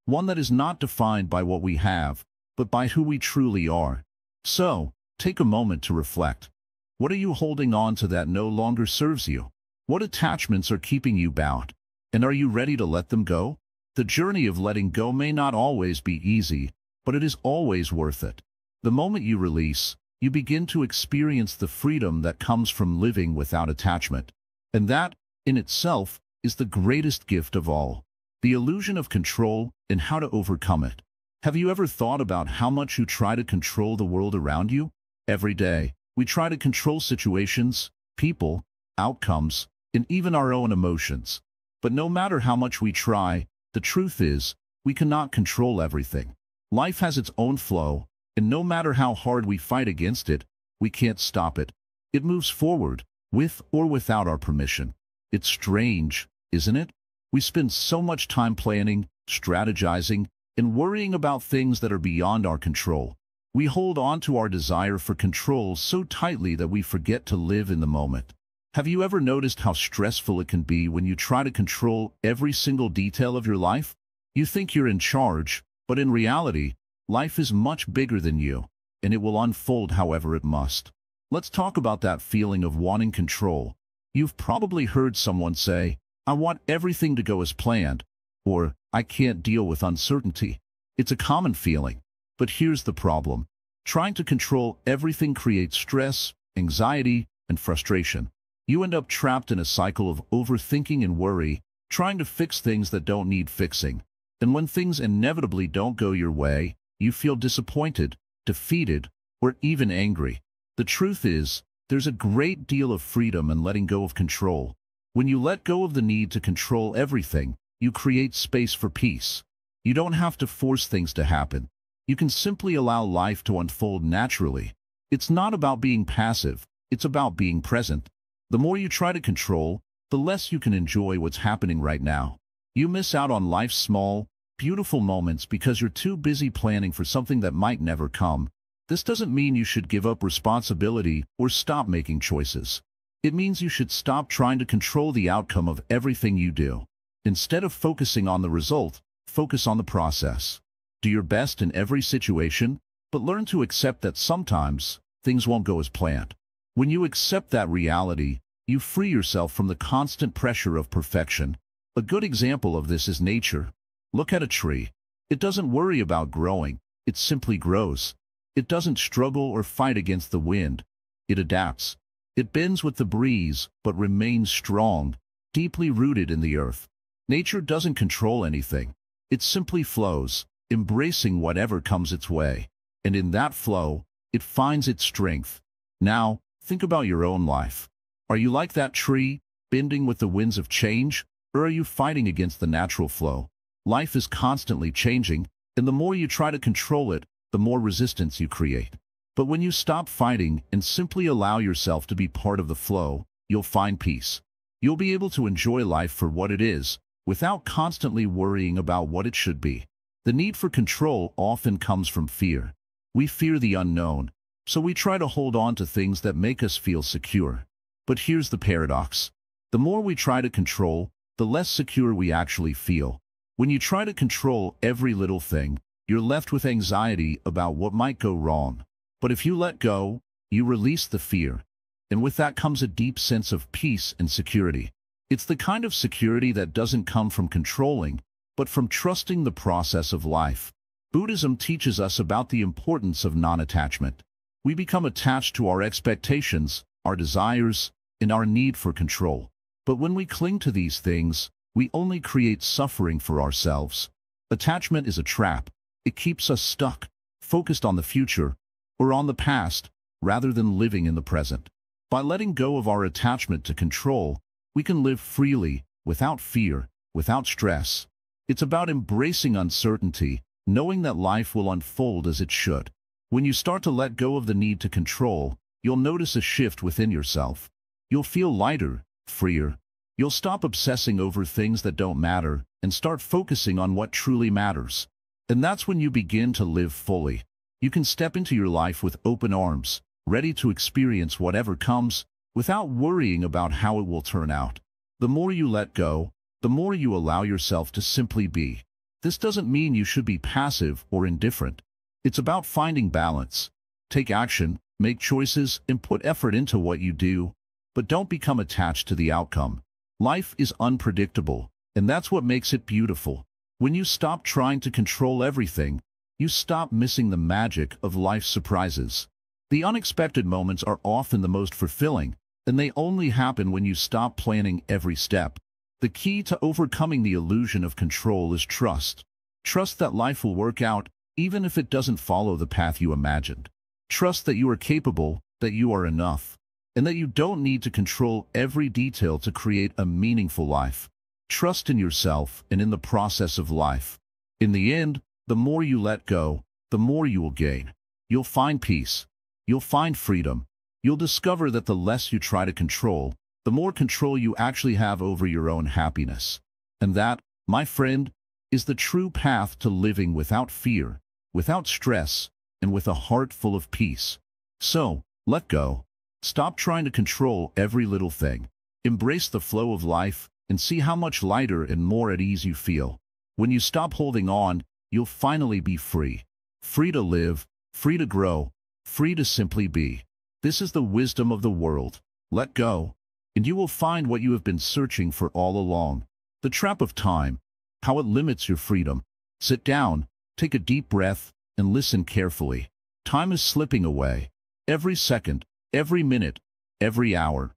one that is not defined by what we have, but by who we truly are. So, take a moment to reflect. What are you holding on to that no longer serves you? What attachments are keeping you bound? And are you ready to let them go? The journey of letting go may not always be easy, but it is always worth it. The moment you release, you begin to experience the freedom that comes from living without attachment. And that, in itself, is the greatest gift of all. The illusion of control and how to overcome it. Have you ever thought about how much you try to control the world around you? Every day, we try to control situations, people, outcomes, and even our own emotions. But no matter how much we try, the truth is, we cannot control everything. Life has its own flow, and no matter how hard we fight against it, we can't stop it. It moves forward, with or without our permission. It's strange, isn't it? We spend so much time planning, strategizing, and worrying about things that are beyond our control. We hold on to our desire for control so tightly that we forget to live in the moment. Have you ever noticed how stressful it can be when you try to control every single detail of your life? You think you're in charge, but in reality, life is much bigger than you, and it will unfold however it must. Let's talk about that feeling of wanting control. You've probably heard someone say, "I want everything to go as planned," or "I can't deal with uncertainty." It's a common feeling, but here's the problem. Trying to control everything creates stress, anxiety, and frustration. You end up trapped in a cycle of overthinking and worry, trying to fix things that don't need fixing. And when things inevitably don't go your way, you feel disappointed, defeated, or even angry. The truth is, there's a great deal of freedom in letting go of control. When you let go of the need to control everything, you create space for peace. You don't have to force things to happen. You can simply allow life to unfold naturally. It's not about being passive, it's about being present. The more you try to control, the less you can enjoy what's happening right now. You miss out on life's small, beautiful moments because you're too busy planning for something that might never come. This doesn't mean you should give up responsibility or stop making choices. It means you should stop trying to control the outcome of everything you do. Instead of focusing on the result, focus on the process. Do your best in every situation, but learn to accept that sometimes things won't go as planned. When you accept that reality, you free yourself from the constant pressure of perfection. A good example of this is nature. Look at a tree. It doesn't worry about growing, it simply grows. It doesn't struggle or fight against the wind. It adapts. It bends with the breeze, but remains strong, deeply rooted in the earth. Nature doesn't control anything. It simply flows, embracing whatever comes its way. And in that flow, it finds its strength. Now, think about your own life. Are you like that tree, bending with the winds of change, or are you fighting against the natural flow? Life is constantly changing, and the more you try to control it, the more resistance you create. But when you stop fighting and simply allow yourself to be part of the flow, you'll find peace. You'll be able to enjoy life for what it is, without constantly worrying about what it should be. The need for control often comes from fear. We fear the unknown, so we try to hold on to things that make us feel secure. But here's the paradox. The more we try to control, the less secure we actually feel. When you try to control every little thing, you're left with anxiety about what might go wrong. But if you let go, you release the fear. And with that comes a deep sense of peace and security. It's the kind of security that doesn't come from controlling, but from trusting the process of life. Buddhism teaches us about the importance of non-attachment. We become attached to our expectations, our desires, and our need for control. But when we cling to these things, we only create suffering for ourselves. Attachment is a trap. It keeps us stuck, focused on the future, or on the past, rather than living in the present. By letting go of our attachment to control, we can live freely, without fear, without stress. It's about embracing uncertainty, knowing that life will unfold as it should. When you start to let go of the need to control, you'll notice a shift within yourself. You'll feel lighter, freer. You'll stop obsessing over things that don't matter and start focusing on what truly matters. And that's when you begin to live fully. You can step into your life with open arms, ready to experience whatever comes, without worrying about how it will turn out. The more you let go, the more you allow yourself to simply be. This doesn't mean you should be passive or indifferent. It's about finding balance. Take action, make choices, and put effort into what you do, but don't become attached to the outcome. Life is unpredictable, and that's what makes it beautiful. When you stop trying to control everything, you stop missing the magic of life's surprises. The unexpected moments are often the most fulfilling, and they only happen when you stop planning every step. The key to overcoming the illusion of control is trust. Trust that life will work out, even if it doesn't follow the path you imagined. Trust that you are capable, that you are enough, and that you don't need to control every detail to create a meaningful life. Trust in yourself and in the process of life. In the end, the more you let go, the more you will gain. You'll find peace. You'll find freedom. You'll discover that the less you try to control, the more control you actually have over your own happiness. And that, my friend, is the true path to living without fear, without stress, and with a heart full of peace. So, let go. Stop trying to control every little thing. Embrace the flow of life and see how much lighter and more at ease you feel. When you stop holding on, you'll finally be free. Free to live, free to grow, free to simply be. This is the wisdom of the world. Let go, and you will find what you have been searching for all along. The trap of time, how it limits your freedom. Sit down, take a deep breath, and listen carefully. Time is slipping away. Every second, every minute, every hour.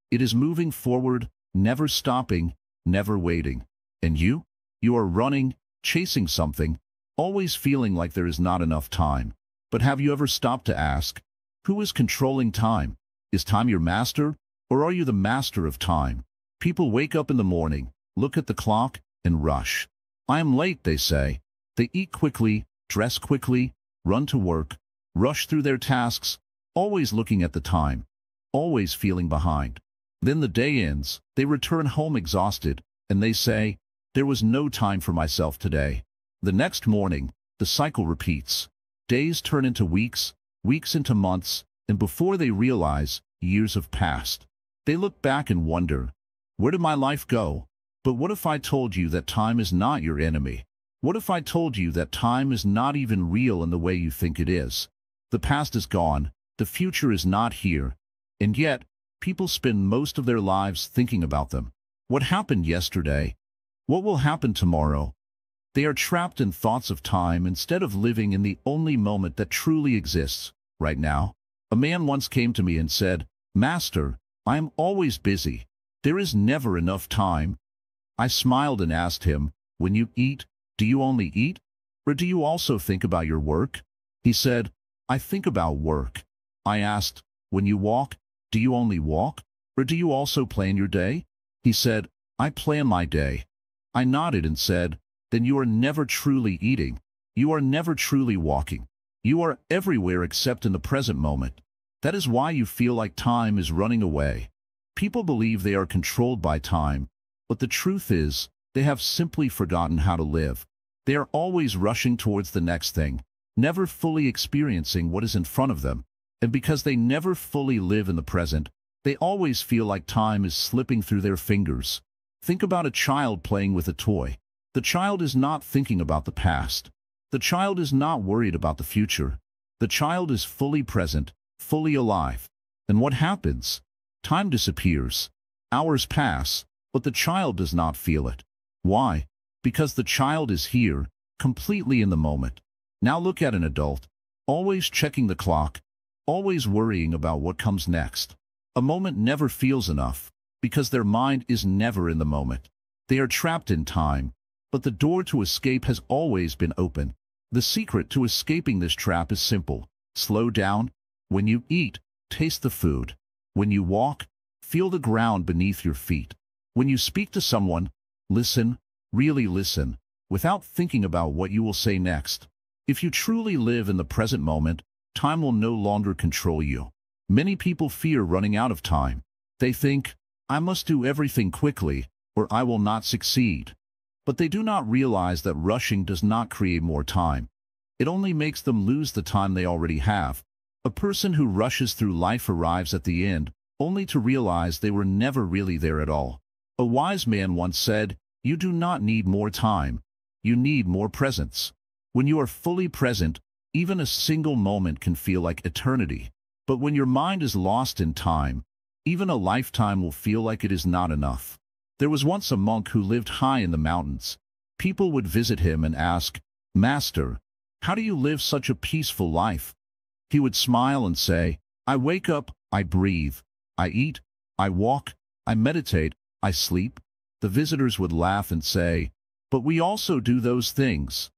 It is moving forward, never stopping, never waiting. And you? You are running, chasing something, always feeling like there is not enough time. But have you ever stopped to ask, who is controlling time? Is time your master, or are you the master of time? People wake up in the morning, look at the clock, and rush. I am late, they say. They eat quickly, dress quickly, run to work, rush through their tasks, always looking at the time, always feeling behind. Then the day ends, they return home exhausted, and they say, there was no time for myself today. The next morning, the cycle repeats. Days turn into weeks, weeks into months, and before they realize, years have passed. They look back and wonder, where did my life go? But what if I told you that time is not your enemy? What if I told you that time is not even real in the way you think it is? The past is gone, the future is not here, and yet, people spend most of their lives thinking about them. What happened yesterday? What will happen tomorrow? They are trapped in thoughts of time instead of living in the only moment that truly exists, right now. A man once came to me and said, Master, I am always busy. There is never enough time. I smiled and asked him, when you eat, do you only eat, or do you also think about your work? He said, I think about work. I asked, when you walk, do you only walk, or do you also plan your day? He said, I plan my day. I nodded and said, then you are never truly eating. You are never truly walking. You are everywhere except in the present moment. That is why you feel like time is running away. People believe they are controlled by time, but the truth is, they have simply forgotten how to live. They are always rushing towards the next thing, never fully experiencing what is in front of them. And because they never fully live in the present, they always feel like time is slipping through their fingers. Think about a child playing with a toy. The child is not thinking about the past. The child is not worried about the future. The child is fully present, fully alive. And what happens? Time disappears. Hours pass, but the child does not feel it. Why? Because the child is here, completely in the moment. Now look at an adult, always checking the clock, always worrying about what comes next. A moment never feels enough, because their mind is never in the moment. They are trapped in time, but the door to escape has always been open. The secret to escaping this trap is simple. Slow down. When you eat, taste the food. When you walk, feel the ground beneath your feet. When you speak to someone, listen, really listen, without thinking about what you will say next. If you truly live in the present moment, time will no longer control you. Many people fear running out of time. They think, I must do everything quickly, or I will not succeed. But they do not realize that rushing does not create more time. It only makes them lose the time they already have. A person who rushes through life arrives at the end, only to realize they were never really there at all. A wise man once said, "You do not need more time. You need more presence." When you are fully present, even a single moment can feel like eternity. But when your mind is lost in time, even a lifetime will feel like it is not enough. There was once a monk who lived high in the mountains. People would visit him and ask, "Master, how do you live such a peaceful life?" He would smile and say, "I wake up, I breathe, I eat, I walk, I meditate, I sleep." The visitors would laugh and say, "But we also do those things."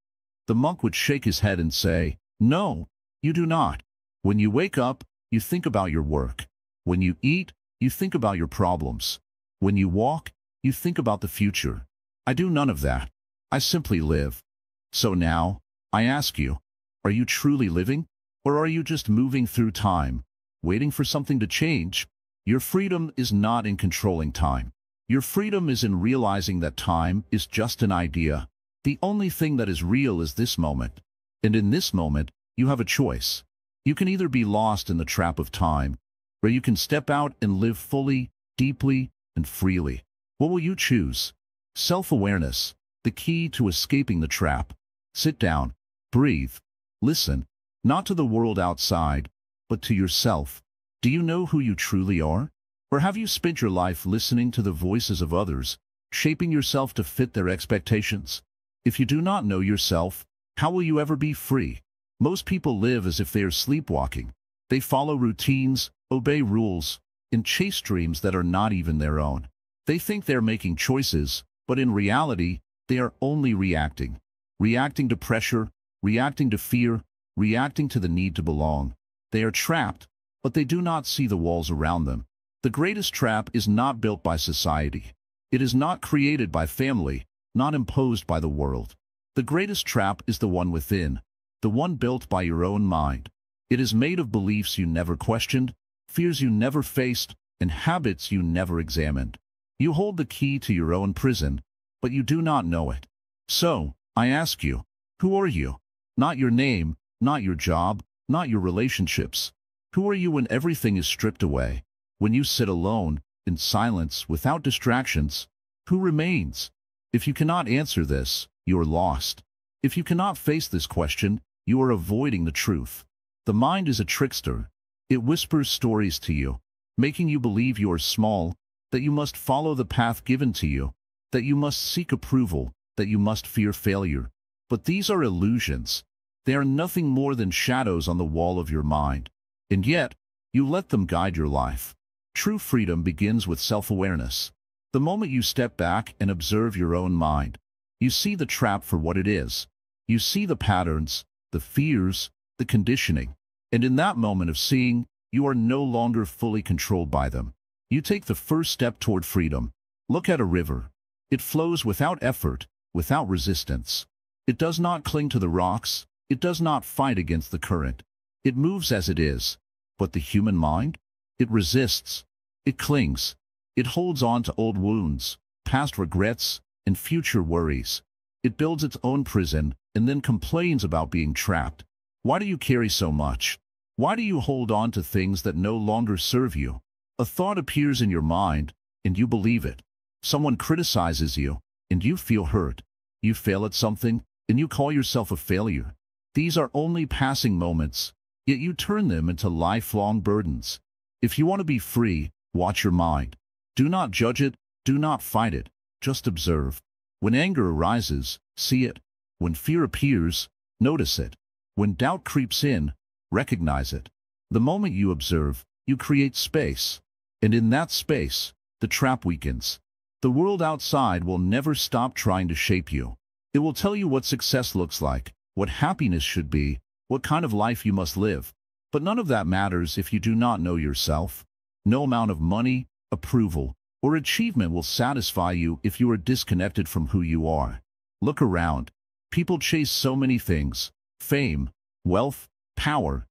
The monk would shake his head and say, "No, you do not. When you wake up, you think about your work. When you eat, you think about your problems. When you walk, you think about the future. I do none of that. I simply live." So now, I ask you, are you truly living? Or are you just moving through time, waiting for something to change? Your freedom is not in controlling time. Your freedom is in realizing that time is just an idea. The only thing that is real is this moment. And in this moment, you have a choice. You can either be lost in the trap of time, or you can step out and live fully, deeply, and freely. What will you choose? Self-awareness, the key to escaping the trap. Sit down, breathe, listen, not to the world outside, but to yourself. Do you know who you truly are? Or have you spent your life listening to the voices of others, shaping yourself to fit their expectations? If you do not know yourself, how will you ever be free? Most people live as if they are sleepwalking. They follow routines, obey rules, and chase dreams that are not even their own. They think they're making choices, but in reality, they are only reacting. Reacting to pressure, reacting to fear, reacting to the need to belong. They are trapped, but they do not see the walls around them. The greatest trap is not built by society. It is not created by family, not imposed by the world. The greatest trap is the one within, the one built by your own mind. It is made of beliefs you never questioned, fears you never faced, and habits you never examined. You hold the key to your own prison, but you do not know it. So, I ask you, who are you? Not your name, not your job, not your relationships. Who are you when everything is stripped away? When you sit alone, in silence, without distractions, who remains? If you cannot answer this, you are lost. If you cannot face this question, you are avoiding the truth. The mind is a trickster. It whispers stories to you, making you believe you are small, that you must follow the path given to you, that you must seek approval, that you must fear failure. But these are illusions. They are nothing more than shadows on the wall of your mind. And yet, you let them guide your life. True freedom begins with self-awareness. The moment you step back and observe your own mind, you see the trap for what it is. You see the patterns, the fears, the conditioning. And in that moment of seeing, you are no longer fully controlled by them. You take the first step toward freedom. Look at a river. It flows without effort, without resistance. It does not cling to the rocks. It does not fight against the current. It moves as it is. But the human mind? It resists. It clings. It holds on to old wounds, past regrets, and future worries. It builds its own prison and then complains about being trapped. Why do you carry so much? Why do you hold on to things that no longer serve you? A thought appears in your mind, and you believe it. Someone criticizes you, and you feel hurt. You fail at something, and you call yourself a failure. These are only passing moments, yet you turn them into lifelong burdens. If you want to be free, watch your mind. Do not judge it, do not fight it, just observe. When anger arises, see it. When fear appears, notice it. When doubt creeps in, recognize it. The moment you observe, you create space. And in that space, the trap weakens. The world outside will never stop trying to shape you. It will tell you what success looks like, what happiness should be, what kind of life you must live. But none of that matters if you do not know yourself. No amount of money, approval, or achievement will satisfy you if you are disconnected from who you are. Look around. People chase so many things: fame, wealth, power,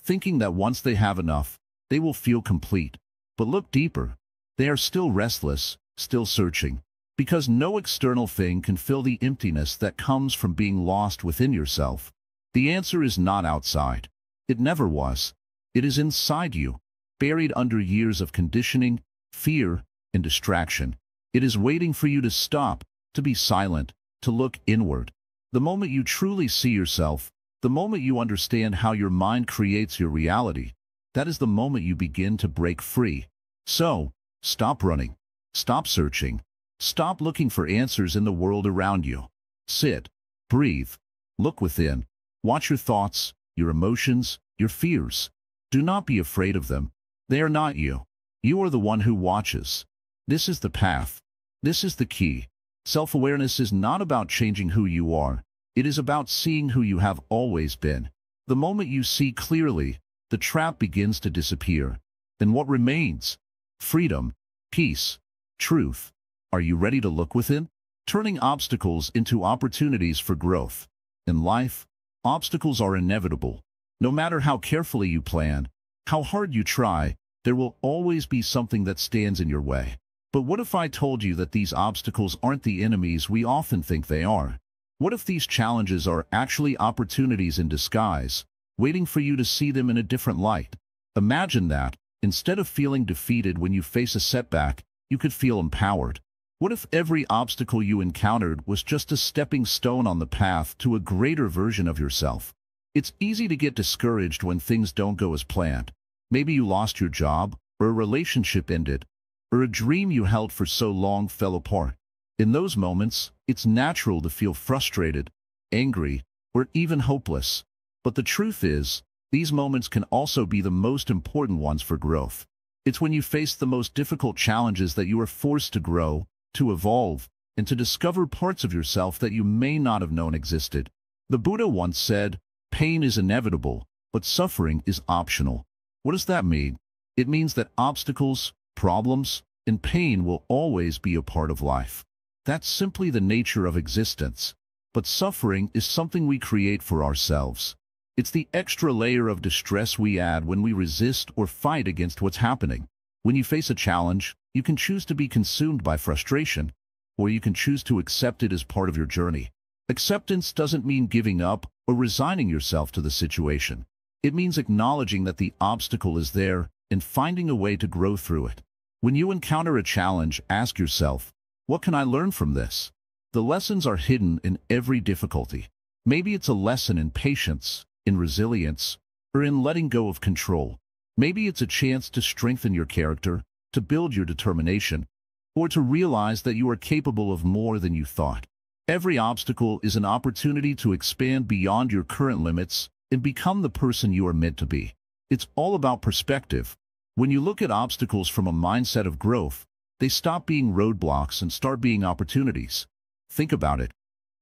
thinking that once they have enough, they will feel complete. But look deeper. They are still restless, still searching, because no external thing can fill the emptiness that comes from being lost within yourself. The answer is not outside. It never was. It is inside you, buried under years of conditioning, fear, and distraction. It is waiting for you to stop, to be silent, to look inward. The moment you truly see yourself, the moment you understand how your mind creates your reality, that is the moment you begin to break free. So, stop running. Stop searching. Stop looking for answers in the world around you. Sit, breathe, look within. Watch your thoughts, your emotions, your fears. Do not be afraid of them. They are not you. You are the one who watches. This is the path. This is the key. Self-awareness is not about changing who you are. It is about seeing who you have always been. The moment you see clearly, the trap begins to disappear. Then what remains? Freedom, peace, truth. Are you ready to look within? Turning obstacles into opportunities for growth. In life, obstacles are inevitable. No matter how carefully you plan, how hard you try, there will always be something that stands in your way. But what if I told you that these obstacles aren't the enemies we often think they are? What if these challenges are actually opportunities in disguise, waiting for you to see them in a different light? Imagine that, instead of feeling defeated when you face a setback, you could feel empowered. What if every obstacle you encountered was just a stepping stone on the path to a greater version of yourself? It's easy to get discouraged when things don't go as planned. Maybe you lost your job, or a relationship ended, or a dream you held for so long fell apart. In those moments, it's natural to feel frustrated, angry, or even hopeless. But the truth is, these moments can also be the most important ones for growth. It's when you face the most difficult challenges that you are forced to grow, to evolve, and to discover parts of yourself that you may not have known existed. The Buddha once said, "Pain is inevitable, but suffering is optional." What does that mean? It means that obstacles, problems, and pain will always be a part of life. That's simply the nature of existence. But suffering is something we create for ourselves. It's the extra layer of distress we add when we resist or fight against what's happening. When you face a challenge, you can choose to be consumed by frustration, or you can choose to accept it as part of your journey. Acceptance doesn't mean giving up or resigning yourself to the situation. It means acknowledging that the obstacle is there and finding a way to grow through it. When you encounter a challenge, ask yourself, what can I learn from this? The lessons are hidden in every difficulty. Maybe it's a lesson in patience, in resilience, or in letting go of control. Maybe it's a chance to strengthen your character, to build your determination, or to realize that you are capable of more than you thought. Every obstacle is an opportunity to expand beyond your current limits and become the person you are meant to be. It's all about perspective. When you look at obstacles from a mindset of growth, they stop being roadblocks and start being opportunities. Think about it.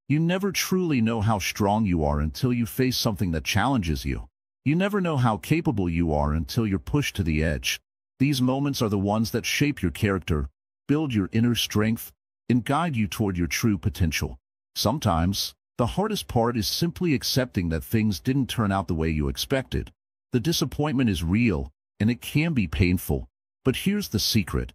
You never truly know how strong you are until you face something that challenges you. You never know how capable you are until you're pushed to the edge. These moments are the ones that shape your character, build your inner strength, and guide you toward your true potential. Sometimes, the hardest part is simply accepting that things didn't turn out the way you expected. The disappointment is real, and it can be painful. But here's the secret.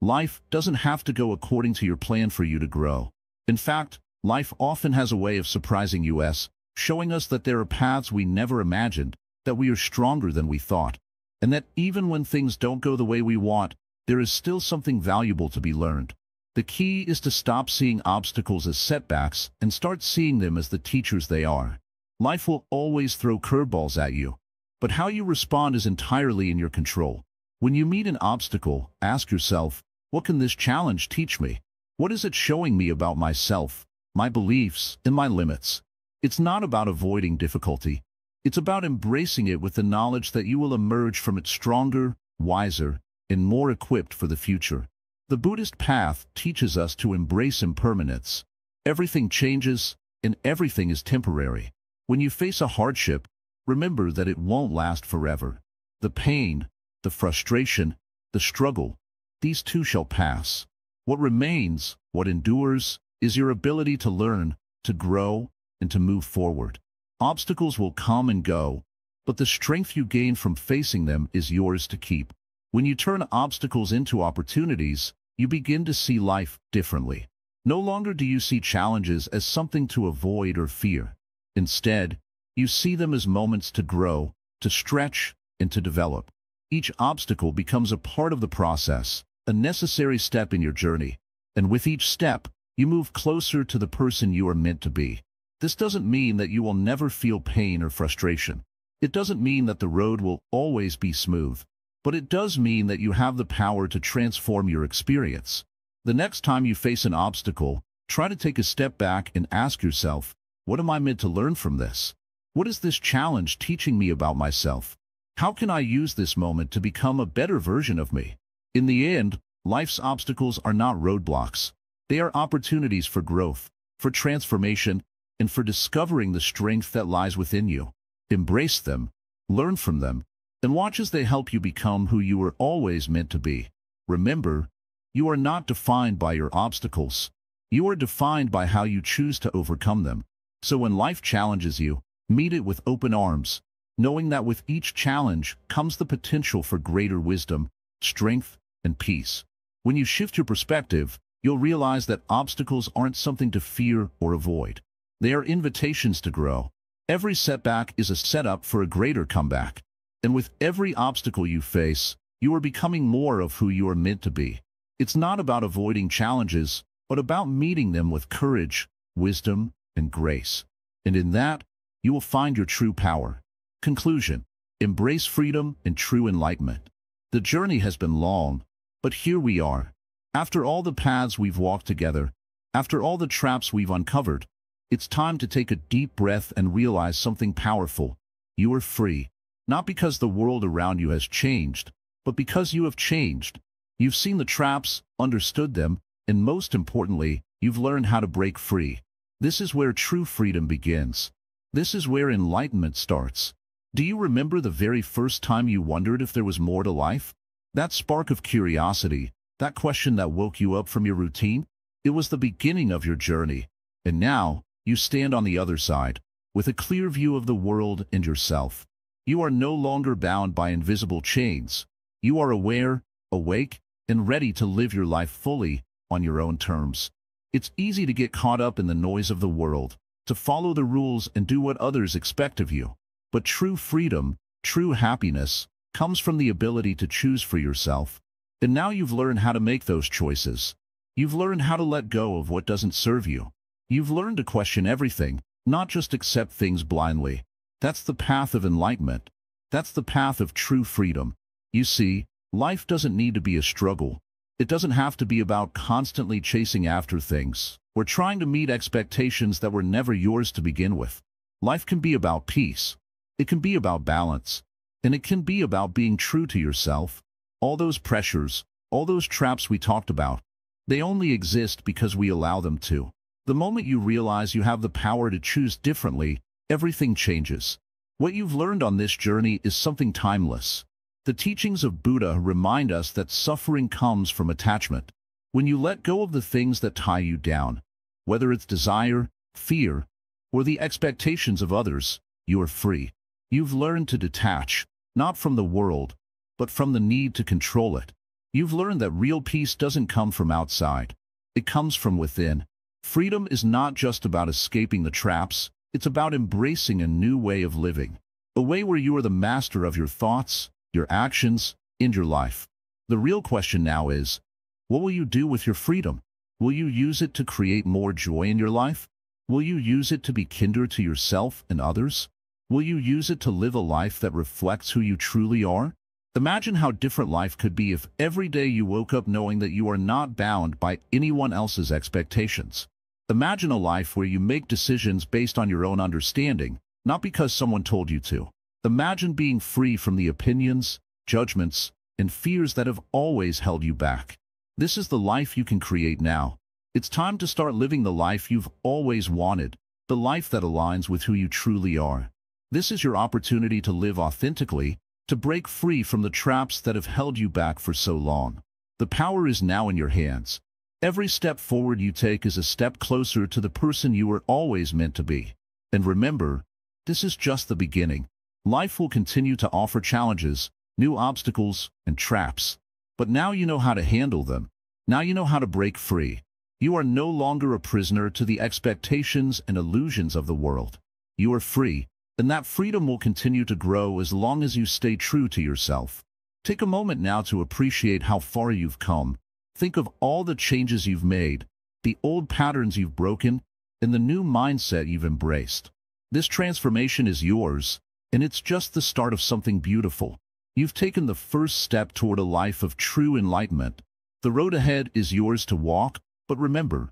Life doesn't have to go according to your plan for you to grow. In fact, life often has a way of surprising us, showing us that there are paths we never imagined, that we are stronger than we thought, and that even when things don't go the way we want, there is still something valuable to be learned. The key is to stop seeing obstacles as setbacks and start seeing them as the teachers they are. Life will always throw curveballs at you, but how you respond is entirely in your control. When you meet an obstacle, ask yourself, what can this challenge teach me? What is it showing me about myself, my beliefs, and my limits? It's not about avoiding difficulty. It's about embracing it with the knowledge that you will emerge from it stronger, wiser, and more equipped for the future. The Buddhist path teaches us to embrace impermanence. Everything changes, and everything is temporary. When you face a hardship, remember that it won't last forever. The pain, the frustration, the struggle, these too shall pass. What remains, what endures, is your ability to learn, to grow, and to move forward. Obstacles will come and go, but the strength you gain from facing them is yours to keep. When you turn obstacles into opportunities, you begin to see life differently. No longer do you see challenges as something to avoid or fear. Instead, you see them as moments to grow, to stretch, and to develop. Each obstacle becomes a part of the process, a necessary step in your journey. And with each step, you move closer to the person you are meant to be. This doesn't mean that you will never feel pain or frustration. It doesn't mean that the road will always be smooth. But it does mean that you have the power to transform your experience. The next time you face an obstacle, try to take a step back and ask yourself, what am I meant to learn from this? What is this challenge teaching me about myself? How can I use this moment to become a better version of me? In the end, life's obstacles are not roadblocks. They are opportunities for growth, for transformation, and for discovering the strength that lies within you. Embrace them, learn from them, and watch as they help you become who you were always meant to be. Remember, you are not defined by your obstacles. You are defined by how you choose to overcome them. So when life challenges you, meet it with open arms, knowing that with each challenge comes the potential for greater wisdom, strength, and peace. When you shift your perspective, you'll realize that obstacles aren't something to fear or avoid. They are invitations to grow. Every setback is a setup for a greater comeback. And with every obstacle you face, you are becoming more of who you are meant to be. It's not about avoiding challenges, but about meeting them with courage, wisdom, and grace. And in that, you will find your true power. Conclusion: embrace freedom and true enlightenment. The journey has been long, but here we are. After all the paths we've walked together, after all the traps we've uncovered, it's time to take a deep breath and realize something powerful. You are free. Not because the world around you has changed, but because you have changed. You've seen the traps, understood them, and most importantly, you've learned how to break free. This is where true freedom begins. This is where enlightenment starts. Do you remember the very first time you wondered if there was more to life? That spark of curiosity, that question that woke you up from your routine? It was the beginning of your journey. And now, you stand on the other side, with a clear view of the world and yourself. You are no longer bound by invisible chains. You are aware, awake, and ready to live your life fully on your own terms. It's easy to get caught up in the noise of the world, to follow the rules and do what others expect of you. But true freedom, true happiness, comes from the ability to choose for yourself. And now you've learned how to make those choices. You've learned how to let go of what doesn't serve you. You've learned to question everything, not just accept things blindly. That's the path of enlightenment. That's the path of true freedom. You see, life doesn't need to be a struggle. It doesn't have to be about constantly chasing after things or trying to meet expectations that were never yours to begin with. Life can be about peace. It can be about balance. And it can be about being true to yourself. All those pressures, all those traps we talked about, they only exist because we allow them to. The moment you realize you have the power to choose differently, everything changes. What you've learned on this journey is something timeless. The teachings of Buddha remind us that suffering comes from attachment. When you let go of the things that tie you down, whether it's desire, fear, or the expectations of others, you are free. You've learned to detach, not from the world, but from the need to control it. You've learned that real peace doesn't come from outside. It comes from within. Freedom is not just about escaping the traps. It's about embracing a new way of living, a way where you are the master of your thoughts, your actions, and your life. The real question now is, what will you do with your freedom? Will you use it to create more joy in your life? Will you use it to be kinder to yourself and others? Will you use it to live a life that reflects who you truly are? Imagine how different life could be if every day you woke up knowing that you are not bound by anyone else's expectations. Imagine a life where you make decisions based on your own understanding, not because someone told you to. Imagine being free from the opinions, judgments, and fears that have always held you back. This is the life you can create now. It's time to start living the life you've always wanted, the life that aligns with who you truly are. This is your opportunity to live authentically, to break free from the traps that have held you back for so long. The power is now in your hands. Every step forward you take is a step closer to the person you were always meant to be. And remember, this is just the beginning. Life will continue to offer challenges, new obstacles, and traps. But now you know how to handle them. Now you know how to break free. You are no longer a prisoner to the expectations and illusions of the world. You are free, and that freedom will continue to grow as long as you stay true to yourself. Take a moment now to appreciate how far you've come. Think of all the changes you've made, the old patterns you've broken, and the new mindset you've embraced. This transformation is yours, and it's just the start of something beautiful. You've taken the first step toward a life of true enlightenment. The road ahead is yours to walk, but remember,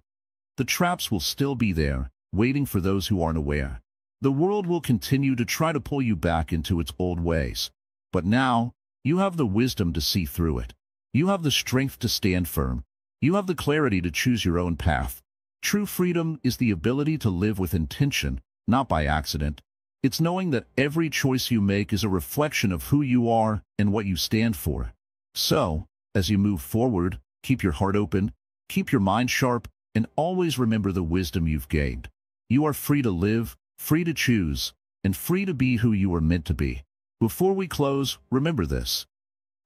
the traps will still be there, waiting for those who aren't aware. The world will continue to try to pull you back into its old ways. But now, you have the wisdom to see through it. You have the strength to stand firm. You have the clarity to choose your own path. True freedom is the ability to live with intention, not by accident. It's knowing that every choice you make is a reflection of who you are and what you stand for. So, as you move forward, keep your heart open, keep your mind sharp, and always remember the wisdom you've gained. You are free to live, free to choose, and free to be who you are meant to be. Before we close, remember this.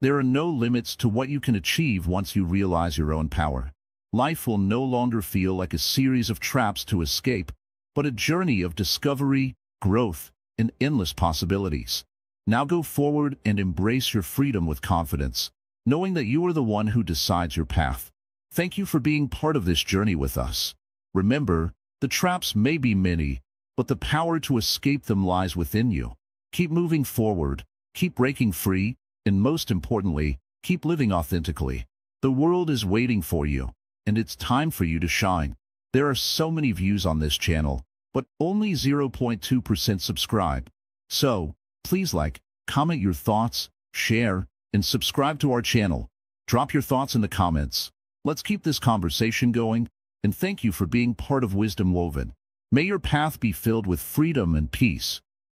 There are no limits to what you can achieve once you realize your own power. Life will no longer feel like a series of traps to escape, but a journey of discovery, growth, and endless possibilities. Now go forward and embrace your freedom with confidence, knowing that you are the one who decides your path. Thank you for being part of this journey with us. Remember, the traps may be many, but the power to escape them lies within you. Keep moving forward, keep breaking free, and most importantly, keep living authentically. The world is waiting for you, and it's time for you to shine. There are so many views on this channel, but only 0.2% subscribe. So, please like, comment your thoughts, share, and subscribe to our channel. Drop your thoughts in the comments. Let's keep this conversation going, and thank you for being part of Wisdom Woven. May your path be filled with freedom and peace.